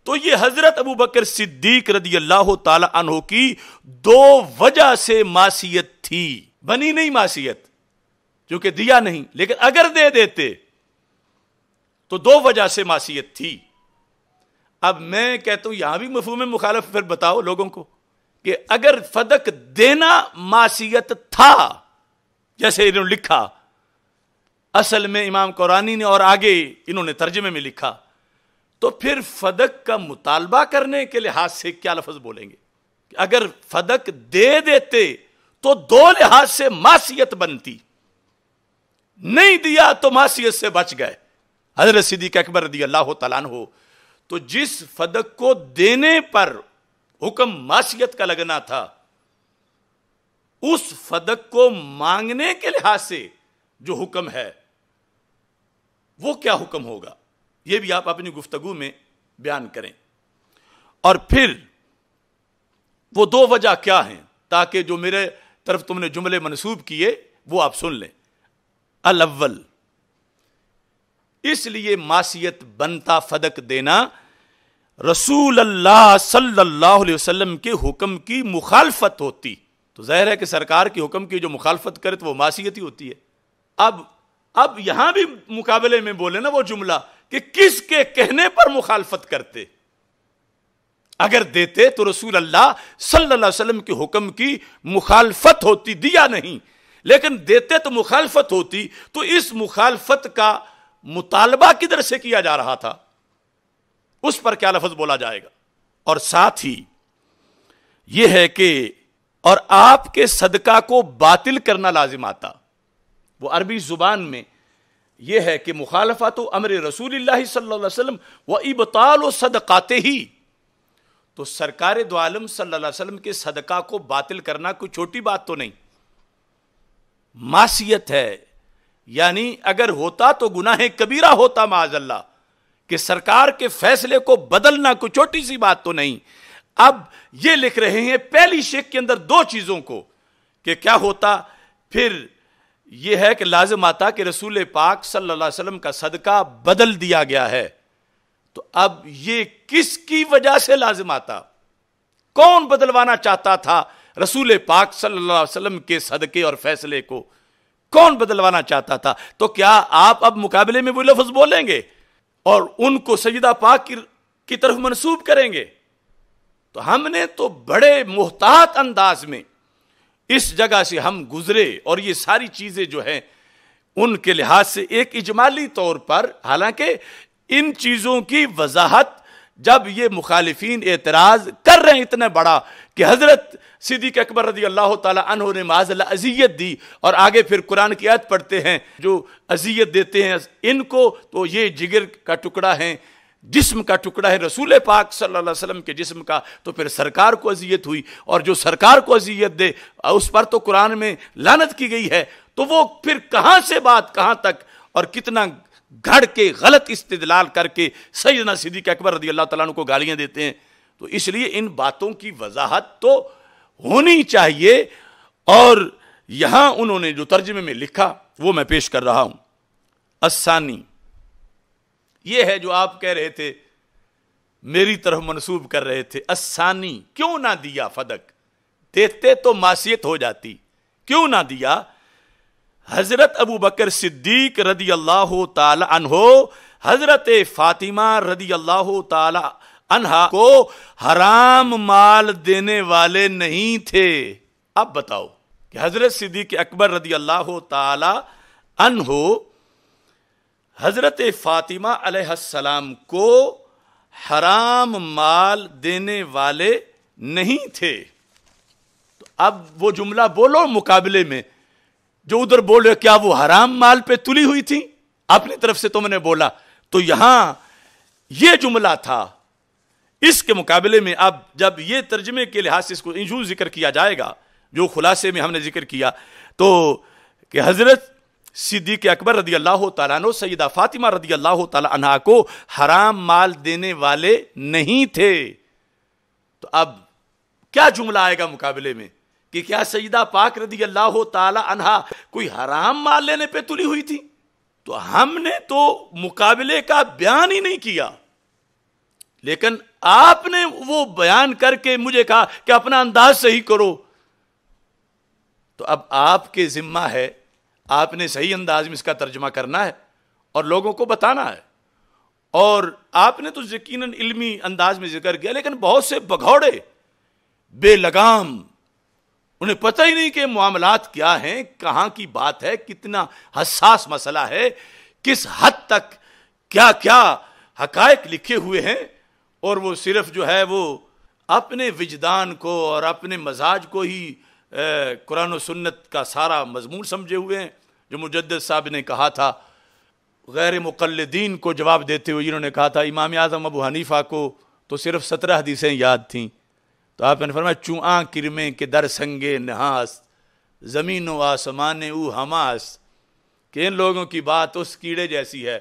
تو یہ حضرت ابو بکر صدیق رضی اللہ تعالی عنہ کی دو وجہ سے معصیت تھی، بنی نہیں معصیت کیونکہ دیا نہیں، لیکن اگر دے دیتے تو دو وجہ سے معصیت تھی۔ اب میں کہتا ہوں یہاں بھی مفہوم مخالف پھر بتاؤ لوگوں کو کہ اگر فدق دینا معصیت تھا، جیسے انہوں نے لکھا اصل میں امام قرآنی نے اور آگے انہوں نے ترجمے میں لکھا، تو پھر فدق کا مطالبہ کرنے کے لحاظ سے کیا لفظ بولیں گے؟ کہ اگر فدق دے دیتے تو دو لحاظ سے معصیت بنتی، نہیں دیا تو معصیت سے بچ گئے۔ حضرت صدیق اکبر رضی اللہ تعالیٰ عنہ تو جس فدق کو دینے پر حکم معصیت کا لگنا تھا، اس فدق کو مانگنے کے لحاظ سے جو حکم ہے وہ کیا حکم ہوگا، یہ بھی آپ اپنی گفتگو میں بیان کریں۔ اور پھر وہ دو وجہ کیا ہیں تاکہ جو میرے طرف تم نے جملے منسوب کیے وہ آپ سن لیں۔ الاول، اس لیے معصیت بنتا فدق دینا رسول اللہ صلی اللہ علیہ وسلم کے حکم کی مخالفت ہوتی، تو ظاہر ہے کہ سرکار کے حکم کی جو مخالفت کرے تو وہ معصیت ہی ہوتی ہے۔ اب یہاں بھی مقابلے میں بولے نا وہ جملہ کہ کس کے کہنے پر مخالفت کرتے؟ اگر دیتے تو رسول اللہ صلی اللہ علیہ وسلم کے حکم کی مخالفت ہوتی، دیا نہیں، لیکن دیتے تو مخالفت ہوتی، تو اس مخالفت کا مطالبہ کدھر سے کیا جا رہا تھا، اس پر کیا لفظ بولا جائے گا؟ اور ساتھ ہی یہ ہے کہ اور آپ کے صدقہ کو باطل کرنا لازم آتا۔ وہ عربی زبان میں یہ ہے کہ مخالفت امر رسول اللہ صلی اللہ علیہ وسلم و ابطال صدقاتے ہی، تو سرکار دو عالم صلی اللہ علیہ وسلم کے صدقہ کو باطل کرنا کوئی چھوٹی بات تو نہیں، معصیت ہے۔ یعنی اگر ہوتا تو گناہ کبیرہ ہوتا معاذ اللہ، کہ سرکار کے فیصلے کو بدلنا کوئی چھوٹی سی بات تو نہیں۔ اب یہ لکھ رہے ہیں پہلی شق کے اندر دو چیزوں کو کہ کیا ہوتا، پھر یہ ہے کہ لازم آتا کہ رسول پاک صلی اللہ علیہ وسلم کا صدقہ بدل دیا گیا ہے، تو اب یہ کس کی وجہ سے لازم آتا؟ کون بدلوانا چاہتا تھا رسول پاک صلی اللہ علیہ وسلم کے صدقے اور فیصلے کو؟ کون بدلوانا چاہتا تھا؟ تو کیا آپ اب مقابلے میں وہ لفظ بولیں گے اور ان کو سیدہ پاک کی طرف منسوب کریں گے؟ تو ہم نے تو بڑے محتاط انداز میں اس جگہ سے ہم گزرے اور یہ ساری چیزیں جو ہیں ان کے لحاظ سے ایک اجمالی طور پر، حالانکہ ان چیزوں کی وضاحت جب یہ مخالفین اعتراض کر رہے ہیں اتنا بڑا کہ حضرت صدیق اکبر رضی اللہ تعالی عنہ نے معاذ اللہ اذیت دی، اور آگے پھر قرآن کی آیت پڑھتے ہیں جو اذیت دیتے ہیں ان کو تو یہ جگر کا ٹکڑا ہے، جسم کا ٹکڑا ہے رسول پاک صلی اللہ علیہ وسلم کے جسم کا، تو پھر سرکار کو اذیت ہوئی، اور جو سرکار کو اذیت دے اس پر تو قرآن میں لعنت کی گئی ہے، تو وہ پھر کہاں سے بات کہاں تک، اور کتنا گھڑ کے غلط استدلال کر کے سیدنا صدیق اکبر رضی اللہ تعالیٰ عنہ کو گالیاں دیتے ہیں۔ تو اس لیے ان باتوں کی وضاحت تو ہونی چاہیے، اور یہاں انہوں نے جو ترجمے میں لکھا وہ میں پیش کر رہا ہوں۔ الثانی، یہ ہے جو آپ کہہ رہے تھے، میری طرف منسوب کر رہے تھے، الثانی کیوں نہ دیا فدق، دیتے تو معصیت ہو جاتی، کیوں نہ دیا؟ حضرت ابو بکر صدیق رضی اللہ تعالی عنہ حضرت فاطمہ رضی اللہ تعالی عنہا کو حرام مال دینے والے نہیں تھے۔ اب بتاؤ کہ حضرت صدیق اکبر رضی اللہ تعالی عنہ حضرت فاطمہ علیہ السلام کو حرام مال دینے والے نہیں تھے، تو اب وہ جملہ بولو مقابلے میں جو ادھر بولے، کیا وہ حرام مال پہ تلی ہوئی تھی؟ اپنی طرف سے تم نے بولا، تو یہاں یہ جملہ تھا، اس کے مقابلے میں اب جب یہ ترجمے کے لحاظ سے اس کو انجو ذکر کیا جائے گا جو خلاصے میں ہم نے ذکر کیا، تو کہ حضرت صدیق اکبر رضی اللہ تعالیٰ عنہ سیدہ فاطمہ رضی اللہ تعالیٰ عنہ کو حرام مال دینے والے نہیں تھے، تو اب کیا جملہ آئے گا مقابلے میں کہ کیا سیدہ پاک رضی اللہ تعالی عنہا کوئی حرام مال لینے پہ تلی ہوئی تھی؟ تو ہم نے تو مقابلے کا بیان ہی نہیں کیا، لیکن آپ نے وہ بیان کر کے مجھے کہا کہ اپنا انداز صحیح کرو، تو اب آپ کے ذمہ ہے، آپ نے صحیح انداز میں اس کا ترجمہ کرنا ہے اور لوگوں کو بتانا ہے، اور آپ نے تو یقیناً علمی انداز میں ذکر کیا، لیکن بہت سے بگھوڑے بے لگام، انہیں پتہ ہی نہیں کہ معاملات کیا ہیں، کہاں کی بات ہے، کتنا حساس مسئلہ ہے، کس حد تک کیا کیا حقائق لکھے ہوئے ہیں، اور وہ صرف جو ہے وہ اپنے وجدان کو اور اپنے مزاج کو ہی قرآن و سنت کا سارا مضمون سمجھے ہوئے ہیں۔ جو مجدد صاحب نے کہا تھا غیر مقلدین کو جواب دیتے ہوئے، جنہوں نے کہا تھا امام اعظم ابو حنیفہ کو تو صرف 17 حدیثیں یاد تھیں، تو آپ نے فرمایا چوآں کرمیں کے در سنگے نحاس، زمین و آسمان او ہماس، کہ ان لوگوں کی بات اس کیڑے جیسی ہے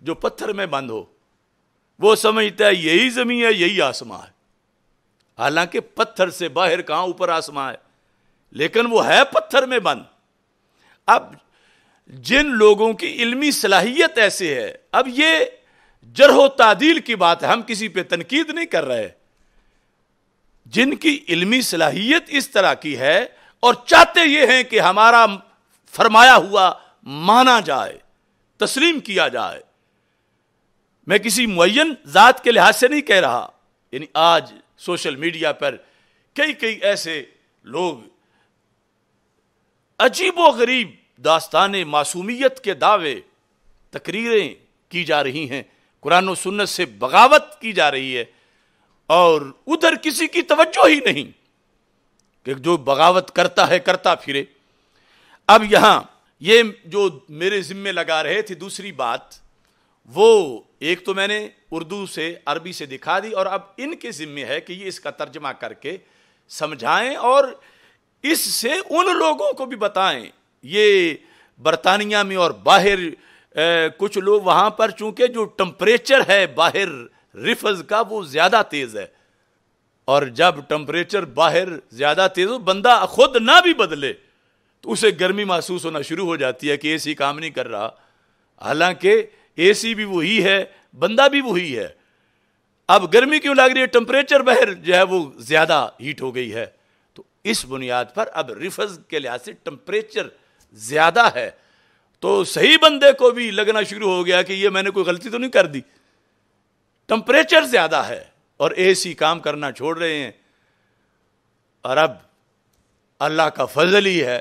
جو پتھر میں بند ہو، وہ سمجھتا ہے یہی زمین ہے یہی آسمان ہے، حالانکہ پتھر سے باہر کہاں اوپر آسمان ہے، لیکن وہ ہے پتھر میں بند۔ اب جن لوگوں کی علمی صلاحیت ایسے ہے، اب یہ جرح و تعدیل کی بات ہے، ہم کسی پہ تنقید نہیں کر رہے، جن کی علمی صلاحیت اس طرح کی ہے اور چاہتے یہ ہیں کہ ہمارا فرمایا ہوا مانا جائے، تسلیم کیا جائے، میں کسی معین ذات کے لحاظ سے نہیں کہہ رہا، یعنی آج سوشل میڈیا پر کئی ایسے لوگ عجیب و غریب داستان معصومیت کے دعوے، تقریریں کی جا رہی ہیں، قرآن و سنت سے بغاوت کی جا رہی ہے، اور ادھر کسی کی توجہ ہی نہیں کہ جو بغاوت کرتا ہے کرتا پھرے۔ اب یہاں یہ جو میرے ذمے لگا رہے تھے دوسری بات، وہ ایک تو میں نے اردو سے عربی سے دکھا دی، اور اب ان کے ذمے ہے کہ یہ اس کا ترجمہ کر کے سمجھائیں اور اس سے ان لوگوں کو بھی بتائیں۔ یہ برطانیہ میں اور باہر کچھ لوگ وہاں پر چونکہ جو ٹمپریچر ہے باہر رفض کا وہ زیادہ تیز ہے، اور جب ٹمپریچر باہر زیادہ تیز ہو، بندہ خود نہ بھی بدلے تو اسے گرمی محسوس ہونا شروع ہو جاتی ہے کہ اے سی کام نہیں کر رہا، حالانکہ اے سی بھی وہی ہے، بندہ بھی وہی ہے۔ اب گرمی کیوں لگ رہی ہے؟ ٹمپریچر باہر جو ہے وہ زیادہ ہیٹ ہو گئی ہے، تو اس بنیاد پر اب رفض کے لحاظ سے ٹمپریچر زیادہ ہے، تو صحیح بندے کو بھی لگنا شروع ہو گیا کہ یہ میں نے کوئی غلطی تو نہیں کر دی، ٹمپریچر زیادہ ہے اور اے سی کام کرنا چھوڑ رہے ہیں۔ اور اب اللہ کا فضل ہی ہے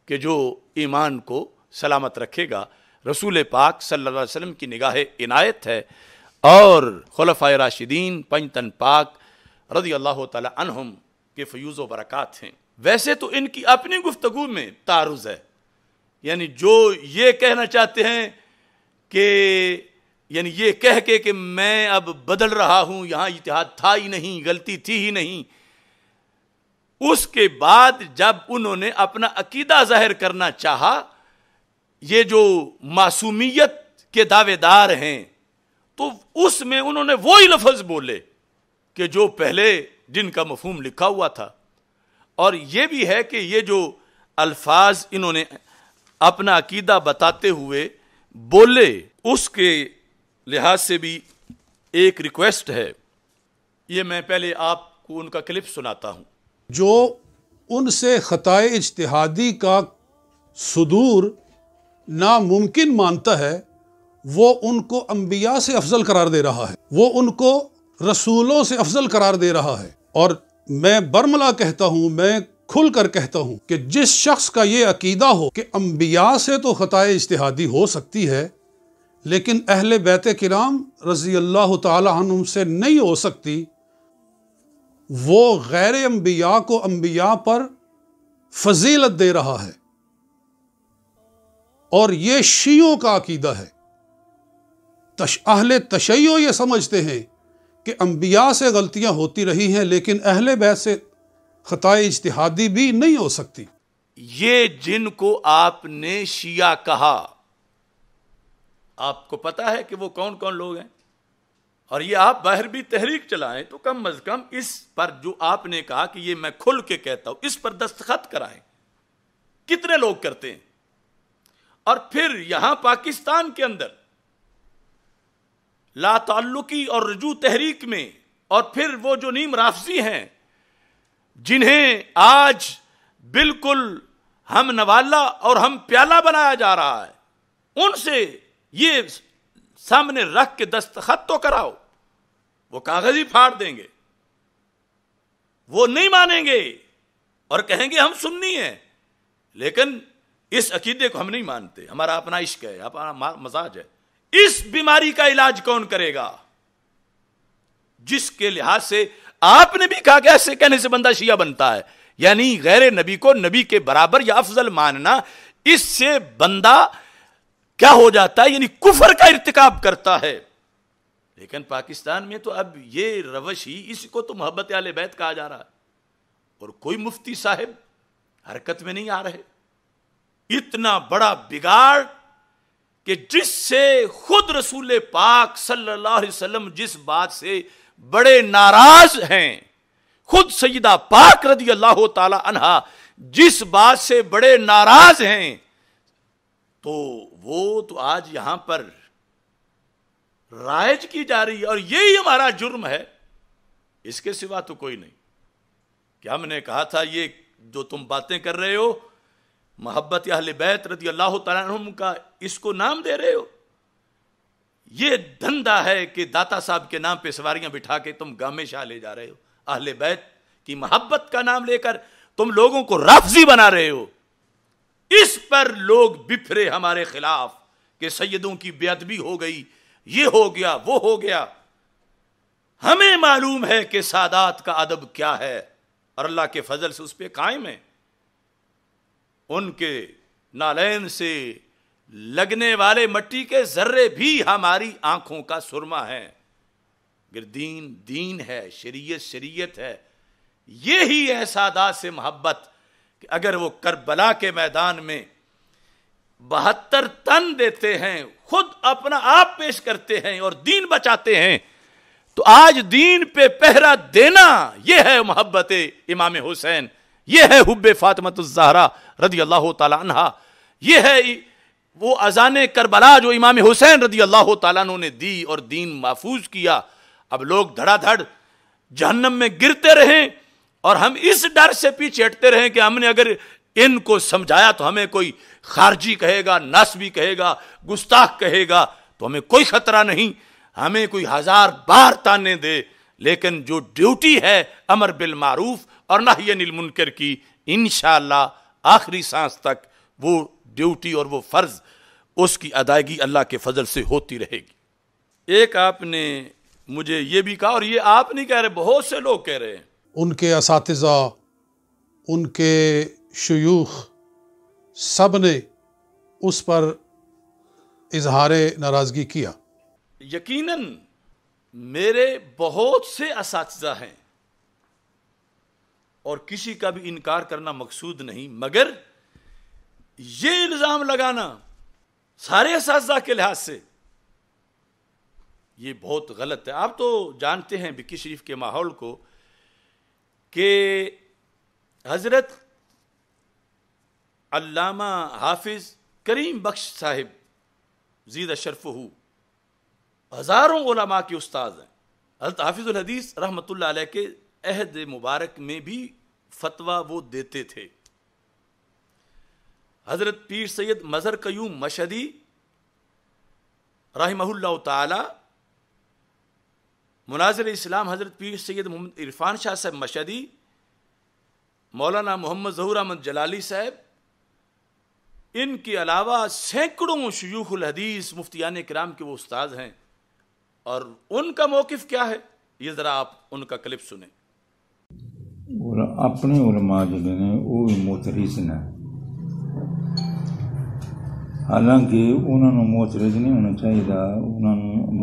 کہ جو ایمان کو سلامت رکھے گا. رسول پاک صلی اللہ علیہ وسلم کی نگاہ عنایت ہے اور خلفائے راشدین پنجتن پاک رضی اللہ تعالی عنہم کے فیوز و برکات ہیں. ویسے تو ان کی اپنی گفتگو میں تعارض ہے، یعنی جو یہ کہنا چاہتے ہیں کہ یعنی یہ کہہ کے کہ میں اب بدل رہا ہوں، یہاں اجتہاد تھا ہی نہیں، غلطی تھی ہی نہیں، اس کے بعد جب انہوں نے اپنا عقیدہ ظاہر کرنا چاہا، یہ جو معصومیت کے دعوے دار ہیں، تو اس میں انہوں نے وہی لفظ بولے کہ جو پہلے جن کا مفہوم لکھا ہوا تھا. اور یہ بھی ہے کہ یہ جو الفاظ انہوں نے اپنا عقیدہ بتاتے ہوئے بولے، اس کے لحاظ سے بھی ایک ریکویسٹ ہے. یہ میں پہلے آپ کو ان کا کلپ سناتا ہوں. جو ان سے خطائے اجتہادی کا صدور ناممکن مانتا ہے، وہ ان کو انبیاء سے افضل قرار دے رہا ہے، وہ ان کو رسولوں سے افضل قرار دے رہا ہے. اور میں برملا کہتا ہوں، میں کھل کر کہتا ہوں کہ جس شخص کا یہ عقیدہ ہو کہ انبیاء سے تو خطائے اجتہادی ہو سکتی ہے لیکن اہل بیت کرام رضی اللہ تعالی عنہم سے نہیں ہو سکتی، وہ غیر انبیاء کو انبیاء پر فضیلت دے رہا ہے. اور یہ شیعوں کا عقیدہ ہے. اہل تشیع یہ سمجھتے ہیں کہ انبیاء سے غلطیاں ہوتی رہی ہیں لیکن اہل بیت سے خطائے اجتہادی بھی نہیں ہو سکتی. یہ جن کو آپ نے شیعہ کہا، آپ کو پتا ہے کہ وہ کون کون لوگ ہیں؟ اور یہ آپ باہر بھی تحریک چلائیں تو کم از کم اس پر جو آپ نے کہا کہ یہ میں کھل کے کہتا ہوں، اس پر دستخط کرائیں. کتنے لوگ کرتے ہیں؟ اور پھر یہاں پاکستان کے اندر لا تعلقی اور رجوع تحریک میں، اور پھر وہ جو نیم رافضی ہیں جنہیں آج بالکل ہم نوالا اور ہم پیالہ بنایا جا رہا ہے، ان سے یہ سامنے رکھ کے دستخط تو کراؤ. وہ کاغذ ہی پھاڑ دیں گے، وہ نہیں مانیں گے اور کہیں گے ہم سنی ہیں، لیکن اس عقیدے کو ہم نہیں مانتے، ہمارا اپنا عشق ہے، اپنا مزاج ہے. اس بیماری کا علاج کون کرے گا؟ جس کے لحاظ سے آپ نے بھی کہا کہ ایسے کہنے سے بندہ شیعہ بنتا ہے، یعنی غیر نبی کو نبی کے برابر یا افضل ماننا، اس سے بندہ کیا ہو جاتا ہے؟ یعنی کفر کا ارتکاب کرتا ہے. لیکن پاکستان میں تو اب یہ روش ہی، اس کو تو محبت اہل بیت کہا جا رہا ہے، اور کوئی مفتی صاحب حرکت میں نہیں آ رہے. اتنا بڑا بگاڑ کہ جس سے خود رسول پاک صلی اللہ علیہ وسلم جس بات سے بڑے ناراض ہیں، خود سیدہ پاک رضی اللہ تعالی عنہا جس بات سے بڑے ناراض ہیں، تو وہ تو آج یہاں پر رائج کی جا رہی ہے. اور یہی ہمارا جرم ہے، اس کے سوا تو کوئی نہیں. کہ ہم نے کہا تھا یہ جو تم باتیں کر رہے ہو محبت اہل بیت رضی اللہ تعالیٰ عنہم کا، اس کو نام دے رہے ہو، یہ دھندا ہے کہ داتا صاحب کے نام پہ سواریاں بٹھا کے تم گامے شاہ لے جا رہے ہو. اہل بیت کی محبت کا نام لے کر تم لوگوں کو رافضی بنا رہے ہو. اس پر لوگ بپھرے ہمارے خلاف کہ سیدوں کی بے ادبی ہو گئی، یہ ہو گیا، وہ ہو گیا. ہمیں معلوم ہے کہ سادات کا ادب کیا ہے، اور اللہ کے فضل سے اس پہ قائم ہے. ان کے نالین سے لگنے والے مٹی کے ذرے بھی ہماری آنکھوں کا سرما ہے. اگر دین دین ہے، شریعت شریعت ہے، یہی ہے سادات سے محبت. کہ اگر وہ کربلا کے میدان میں 72 تن دیتے ہیں، خود اپنا آپ پیش کرتے ہیں اور دین بچاتے ہیں، تو آج دین پہ پہرا دینا یہ ہے محبت امام حسین، یہ ہے حب فاطمۃ الزہرا رضی اللہ تعالی عنہا، یہ ہے وہ اذان کربلا جو امام حسین رضی اللہ تعالیٰ عنہ نے دی اور دین محفوظ کیا. اب لوگ دھڑا دھڑ جہنم میں گرتے رہیں اور ہم اس ڈر سے پیچھے ہٹتے رہیں کہ ہم نے اگر ان کو سمجھایا تو ہمیں کوئی خارجی کہے گا، ناسبی کہے گا، گستاخ کہے گا، تو ہمیں کوئی خطرہ نہیں، ہمیں کوئی 1000 بار تانے دے، لیکن جو ڈیوٹی ہے امر بالمعروف اور نہی عن المنکر کی، انشاءاللہ آخری سانس تک وہ ڈیوٹی اور وہ فرض اس کی ادائیگی اللہ کے فضل سے ہوتی رہے گی۔ ایک آپ نے مجھے یہ بھی کہا، اور یہ آپ نہیں کہہ رہے، بہت سے لوگ کہہ رہے ہیں، ان کے اساتذہ، ان کے شیوخ سب نے اس پر اظہار ناراضگی کیا۔ یقیناً میرے بہت سے اساتذہ ہیں اور کسی کا بھی انکار کرنا مقصود نہیں، مگر یہ الزام لگانا سارے اساتذہ کے لحاظ سے یہ بہت غلط ہے۔ آپ تو جانتے ہیں بکی شریف کے ماحول کو کہ حضرت علامہ حافظ کریم بخش صاحب زیدہ شرفہ ہزاروں علماء کے استاد ہیں۔ حضرت حافظ الحدیث رحمۃ اللہ علیہ کے عہد مبارک میں بھی فتویٰ وہ دیتے تھے۔ حضرت پیر سید مظہر قیوم مشہدی رحمہ اللہ تعالی، مناظر اسلام حضرت پیر سید محمد عرفان شاہ صاحب مشہدی، مولانا محمد ظہور احمد جلالی صاحب، ان کے علاوہ سینکڑوں شیوخ الحدیث مفتیان کرام کے وہ استاد ہیں، اور ان کا موقف کیا ہے یہ ذرا آپ ان کا کلپ سنیں۔ اپنے علماء جڑے نے وہ بھی معترض نے، حالانکہ انہوں نے معترض نہیں ہونا چاہیے، انہوں نے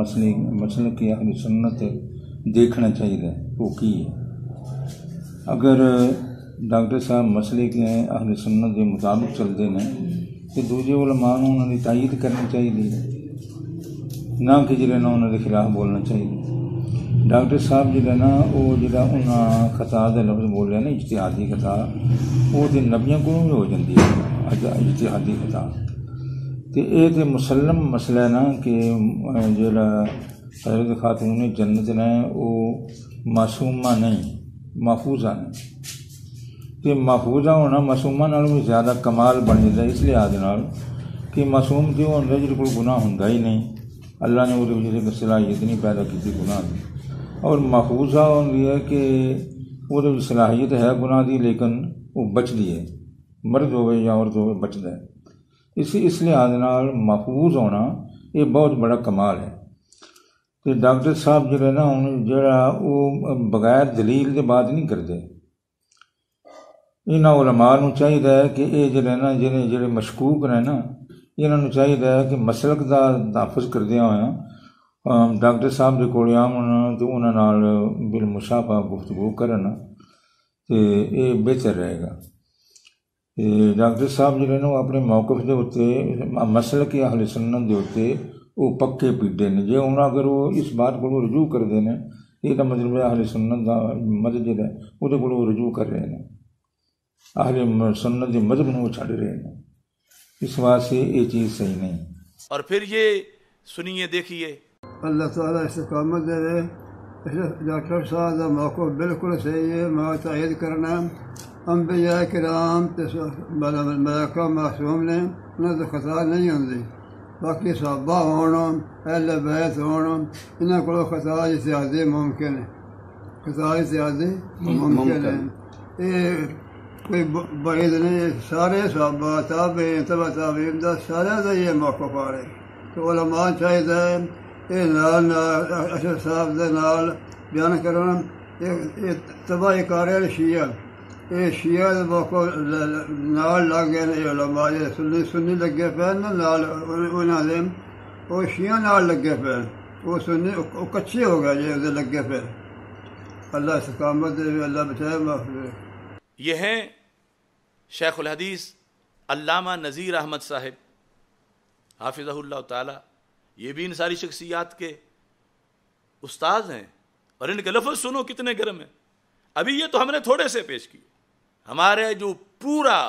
مسئلے کی اہل سنت دیکھنا چاہیے وہ کی ہے۔ اگر ڈاکٹر صاحب مسئلے کے اہل سنت کے مطابق چلتے ہیں تو دوسرے علماء نے انہوں نے تائید کرنی چاہیے، نہ کہ جڑے نا انہوں کے خلاف بولنا چاہیے۔ ڈاکٹر صاحب جڑا نا وہ جڑا انہاں خطا دا لفظ بول رہے نا اجتہادی خطا، وہ تو نبیوں کو بھی ہو جاتی ہے اجتہادی خطا۔ تو یہ تو مسلم مسئلہ ہے نا کہ جڑا حضرت خاتون جنت نے وہ معصومہ نہیں، محفوظہ نہیں، کہ محفوظہ ہونا معصومہ نالوں بھی زیادہ کمال بن جاتا ہے، اس لحاظ نال کہ معصوم تو ہوتا جس کو گناہ ہوتا ہی نہیں، اللہ نے وہ وجہ سے صلاحیت نہیں پیدا کی گناہ کی، اور محفوظہ ہوتی ہے کہ وہ صلاحیت ہے گناہ دی لیکن وہ بچتی ہے، مرد ہوئے یا عورت ہوئے بچتا ہے۔ اس لحاظ نال محفوظ ہونا یہ بہت بڑا کمال ہے۔ تو ڈاکٹر صاحب جڑے نا جڑا وہ بغیر دلیل کے بات نہیں کرتے، انہاں علماء نو چاہیے کہ یہ جڑے نا جڑے مشکوک نے نا انہوں نے چاہیے کہ مسلک دا تحفظ کردیا ہوا ڈاکٹر صاحب دے کول آون تو انہاں نال بالمشافہ گفتگو کرن تو یہ بہتر رہے گا۔ ڈاکٹر صاحب جڑے نا اپنے موقف دے اتنے مسلک اہل سنت دے اتنے وہ پکے پیڈے نے، جے انہاں اگر وہ اس بات کو رجوع کرتے ہیں یہ تو مطلب اہل سنت دا مذہب جڑا ہے وہ کو رجوع کر رہے ہیں، اہل سنت کے مذہب نو چھڈ رہے ہیں، اس واسطے یہ چیز صحیح نہیں۔ اور پھر یہ سنیے، دیکھیے، اللہ تعالیٰ استقامت دے رہے۔ ڈاکٹر صاحب کا موقف بالکل صحیح ہے، میں تائید کرنا انبیاء کرام ملائکہ معصوم نے، انہیں تو خطا نہیں ہوتی، باقی صحابہ ہون اہل بیت ہون انہوں کو خطا اجتہادی ممکن ہے، خطا اجتہادی ممکن ہے، یہ کوئی بعید نہیں، سارے صحابہ تابعین تبع تابعین دا سارے دا یہ موقف آ رہے۔ تو علماء چاہیے یہ نال اشرف صاحب دے نال بیان کرنا، یہ تباہی کار ہے شیعہ، یہ شیعہ دے موقف نال لگ گئے علماء، سنی لگے پے نال انہاں دے، وہ شیعہ نال لگے پے، وہ سنی وہ کچے ہو گئے جی لگے پے۔ اللہ استقامت دے، اللہ بچائے محفوظ۔ یہ ہیں شیخ الحدیث علامہ نذیر احمد صاحب حافظہ اللہ تعالی، یہ بھی ان ساری شخصیات کے استاد ہیں، اور ان کے لفظ سنو کتنے گرم ہیں۔ ابھی یہ تو ہم نے تھوڑے سے پیش کیے، ہمارے جو پورا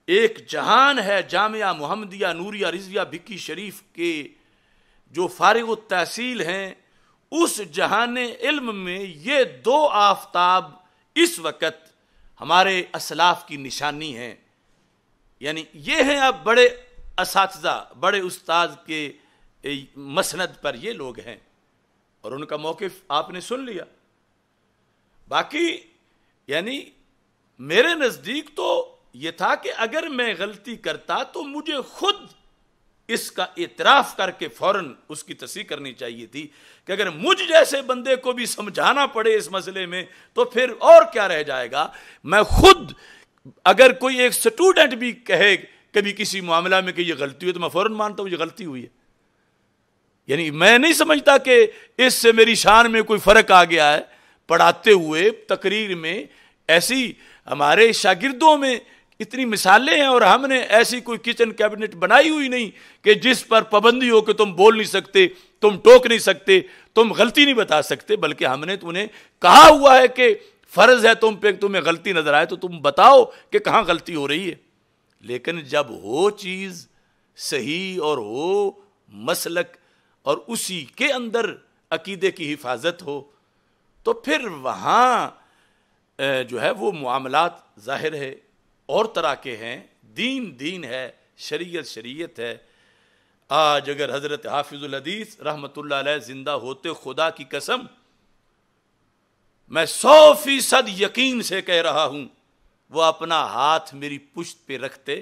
ایک جہان ہے جامعہ محمدیہ نوریہ رضویہ بھکی شریف کے جو فارغ التحصیل ہیں، اس جہان علم میں یہ دو آفتاب اس وقت ہمارے اسلاف کی نشانی ہیں، یعنی یہ ہیں اب بڑے اساتذہ، بڑے استاد کے مسند پر یہ لوگ ہیں، اور ان کا موقف آپ نے سن لیا۔ باقی یعنی میرے نزدیک تو یہ تھا کہ اگر میں غلطی کرتا تو مجھے خود اس کا اعتراف کر کے فوراً اس کی تصحیح کرنی چاہیے تھی کہ اگر مجھ جیسے بندے کو بھی سمجھانا پڑے اس مسئلے میں تو پھر اور کیا رہ جائے گا. میں خود اگر کوئی ایک سٹوڈنٹ بھی کہے کبھی کسی معاملہ میں کہ یہ غلطی ہوئی تو میں فوراً مانتا ہوں یہ غلطی ہوئی ہے. یعنی میں نہیں سمجھتا کہ اس سے میری شان میں کوئی فرق آ گیا ہے. پڑھاتے ہوئے تقریر میں ایسی ہمارے شاگردوں میں اتنی مثالیں ہیں اور ہم نے ایسی کوئی کچن کیبنٹ بنائی ہوئی نہیں کہ جس پر پابندی ہو کہ تم بول نہیں سکتے, تم ٹوک نہیں سکتے, تم غلطی نہیں بتا سکتے, بلکہ ہم نے انہیں کہا ہوا ہے کہ فرض ہے تم پہ, تمہیں غلطی نظر آئے تو تم بتاؤ کہ کہاں غلطی ہو رہی ہے. لیکن جب ہو چیز صحیح اور ہو مسلک اور اسی کے اندر عقیدے کی حفاظت ہو تو پھر وہاں جو ہے وہ معاملات ظاہر ہے اور طرح کے ہیں. دین دین ہے, شریعت شریعت ہے. آج اگر حضرت حافظ الحدیث رحمت اللہ علیہ زندہ ہوتے, خدا کی قسم میں 100% یقین سے کہہ رہا ہوں, وہ اپنا ہاتھ میری پشت پہ رکھتے.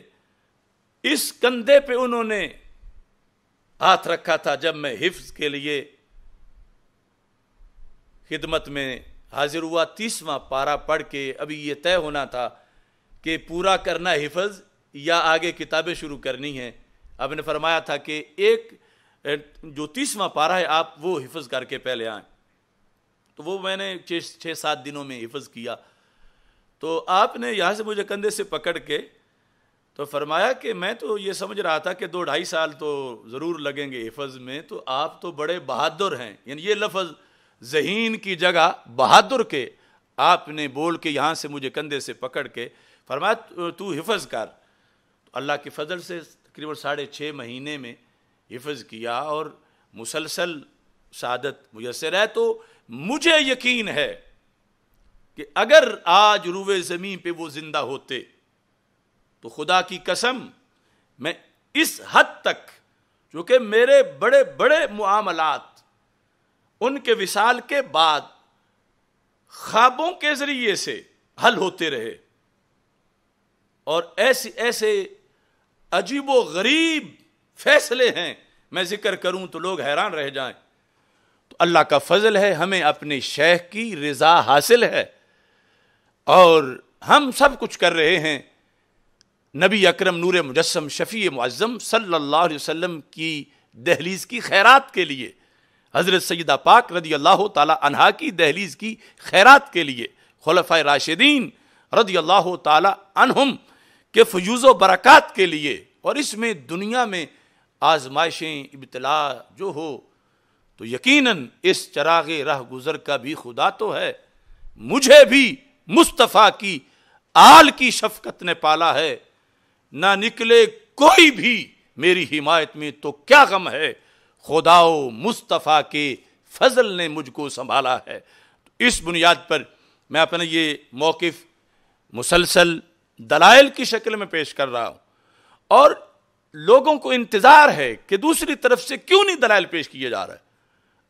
اس کندھے پہ انہوں نے ہاتھ رکھا تھا جب میں حفظ کے لیے خدمت میں حاضر ہوا. 30واں پارہ پڑھ کے ابھی یہ طے ہونا تھا کہ پورا کرنا حفظ یا آگے کتابیں شروع کرنی ہیں. آپ نے فرمایا تھا کہ ایک جو 30واں پارہ ہے آپ وہ حفظ کر کے پہلے آئیں. تو وہ میں نے 6-7 دنوں میں حفظ کیا. تو آپ نے یہاں سے مجھے کندھے سے پکڑ کے تو فرمایا کہ میں تو یہ سمجھ رہا تھا کہ 2-2.5 سال تو ضرور لگیں گے حفظ میں, تو آپ تو بڑے بہادر ہیں. یعنی یہ لفظ ذہین کی جگہ بہادر کے آپ نے بول کے یہاں سے مجھے کندھے سے پکڑ کے فرمایا تو حفظ کر. تو اللہ کے فضل سے تقریباً 6.5 مہینے میں حفظ کیا اور مسلسل سعادت میسر ہے. تو مجھے یقین ہے کہ اگر آج روئے زمین پہ وہ زندہ ہوتے تو خدا کی قسم میں اس حد تک, چونکہ میرے بڑے بڑے معاملات ان کے وصال کے بعد خوابوں کے ذریعے سے حل ہوتے رہے اور ایسے عجیب و غریب فیصلے ہیں, میں ذکر کروں تو لوگ حیران رہ جائیں. تو اللہ کا فضل ہے, ہمیں اپنے شیخ کی رضا حاصل ہے اور ہم سب کچھ کر رہے ہیں نبی اکرم نور مجسم شفیع معظم صلی اللہ علیہ وسلم کی دہلیز کی خیرات کے لیے, حضرت سیدہ پاک رضی اللہ تعالی عنہا کی دہلیز کی خیرات کے لیے, خلفائے راشدین رضی اللہ تعالی عنہم کے فیوز و برکات کے لیے. اور اس میں دنیا میں آزمائشیں ابتلا جو ہو تو یقیناً اس چراغ راہ گزر کا بھی خدا تو ہے. مجھے بھی مصطفیٰ کی آل کی شفقت نے پالا ہے, نہ نکلے کوئی بھی میری حمایت میں تو کیا غم ہے, خدا و مصطفیٰ کے فضل نے مجھ کو سنبھالا ہے. اس بنیاد پر میں اپنا یہ موقف مسلسل دلائل کی شکل میں پیش کر رہا ہوں اور لوگوں کو انتظار ہے کہ دوسری طرف سے کیوں نہیں دلائل پیش کیے جا رہے.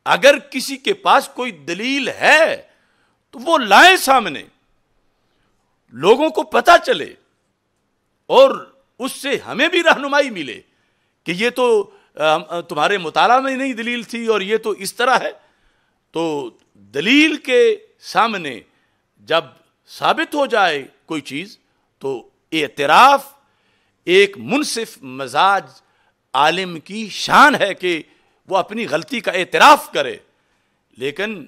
اگر کسی کے پاس کوئی دلیل ہے تو وہ لائیں سامنے, لوگوں کو پتہ چلے اور اس سے ہمیں بھی رہنمائی ملے کہ یہ تو تمہارے مطالعہ میں نہیں دلیل تھی اور یہ تو اس طرح ہے. تو دلیل کے سامنے جب ثابت ہو جائے کوئی چیز تو اعتراف ایک منصف مزاج عالم کی شان ہے کہ وہ اپنی غلطی کا اعتراف کرے. لیکن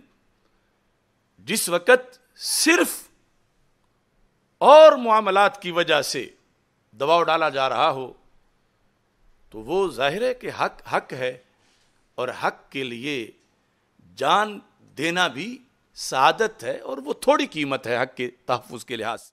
جس وقت صرف اور معاملات کی وجہ سے دباؤ ڈالا جا رہا ہو تو وہ ظاہر ہے کہ حق حق ہے اور حق کے لیے جان دینا بھی سعادت ہے اور وہ تھوڑی قیمت ہے حق کے تحفظ کے لحاظ سے.